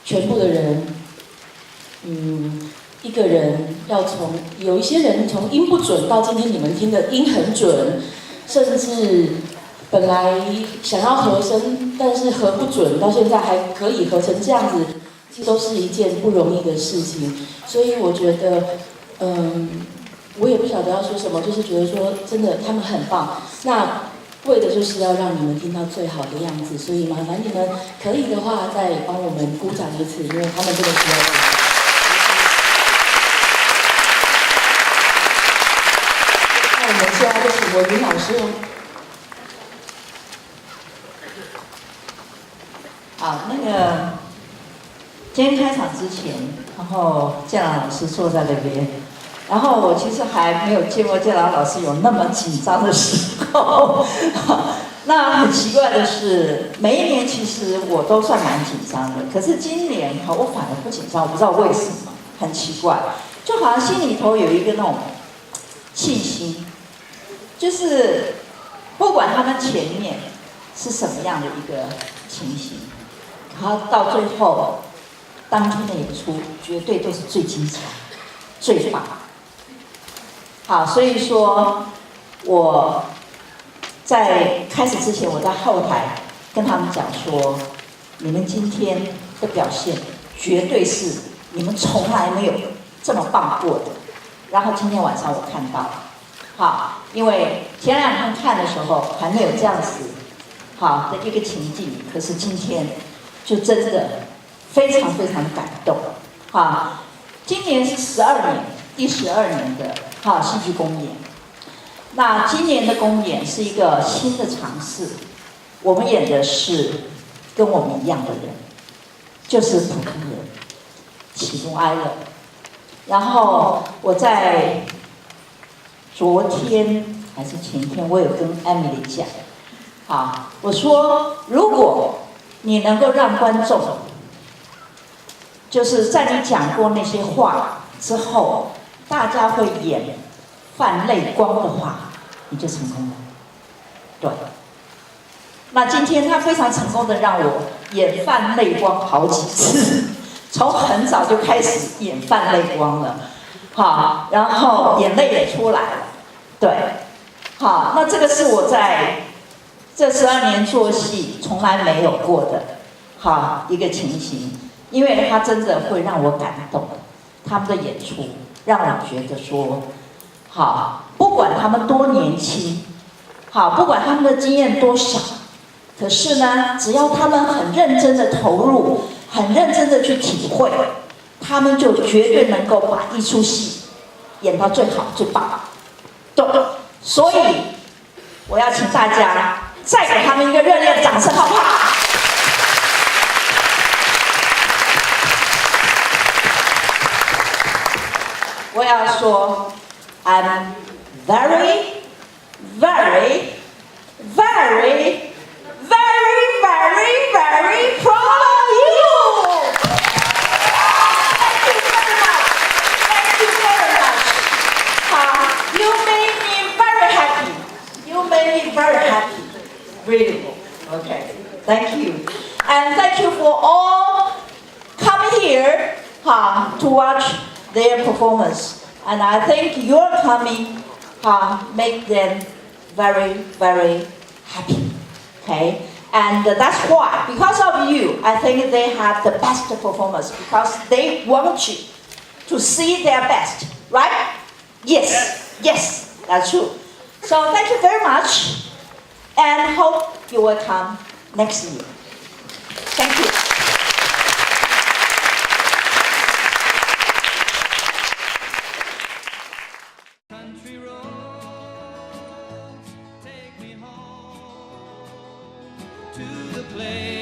全部的人，一个人要有一些人从音不准到今天你们听的音很准，甚至本来想要和声，但是和不准，到现在还可以合成这样子，都是一件不容易的事情。所以我觉得，我也不晓得要说什么，就是觉得说真的他们很棒。那为的就是要让你们听到最好的样子，所以麻烦你们可以的话再帮我们鼓掌一次，因为他们真的需要。我们现在就请文云老师哦。好，今天开场之前，然后建良老师坐在那边，然后我其实还没有见过建良老师有那么紧张的时候。那很奇怪的是，每一年其实我都算蛮紧张的，可是今年我反而不紧张，我不知道为什么，很奇怪，就好像心里头有一个那种信心。就是不管他们前面是什么样的一个情形，然后到最后当天的演出绝对都是最精彩、最棒。好，所以说我在开始之前，我在后台跟他们讲说，你们今天的表现绝对是你们从来没有这么棒过的。然后今天晚上我看到了。好，因为前2天看的时候还没有这样子好的一个情境，可是今天就真的非常非常的感动。好，今年是第12年的戏剧公演。那今年的公演是一个新的尝试，我们演的是跟我们一样的人，就是普通人，喜怒哀乐。然后我在昨天还是前天，我有跟 Emily 讲，好，我说如果你能够让观众，就是在你讲过那些话之后，大家会演泛泪光的话，你就成功了。对。那今天他非常成功的让我演泛泪光好几次，从很早就开始演泛泪光了，好，然后眼泪也出来了，对，好，那这个是我在这12年做戏从来没有过的，好一个情形，因为他真的会让我感动，他们的演出让我觉得说，好，不管他们多年轻，好，不管他们的经验多少。可是呢，只要他们很认真的投入，很认真的去体会，他们就绝对能够把一出戏演到最好、最棒。对，所以我要请大家再给他们一个热烈的掌声，好不好？我要说 ，I'm very, very, very. Very proud of you! Thank you very much. Thank you very much. You made me very happy. You made me very happy. Really. Okay. Thank you. And thank you for all coming here to watch their performance. And I think your coming make them very, very happy. Okay? And that's why, because of you, I think they have the best performance, because they want you to see their best, right? Yes, yes, that's true. So thank you very much, and hope you will come next year. Thank you. To the place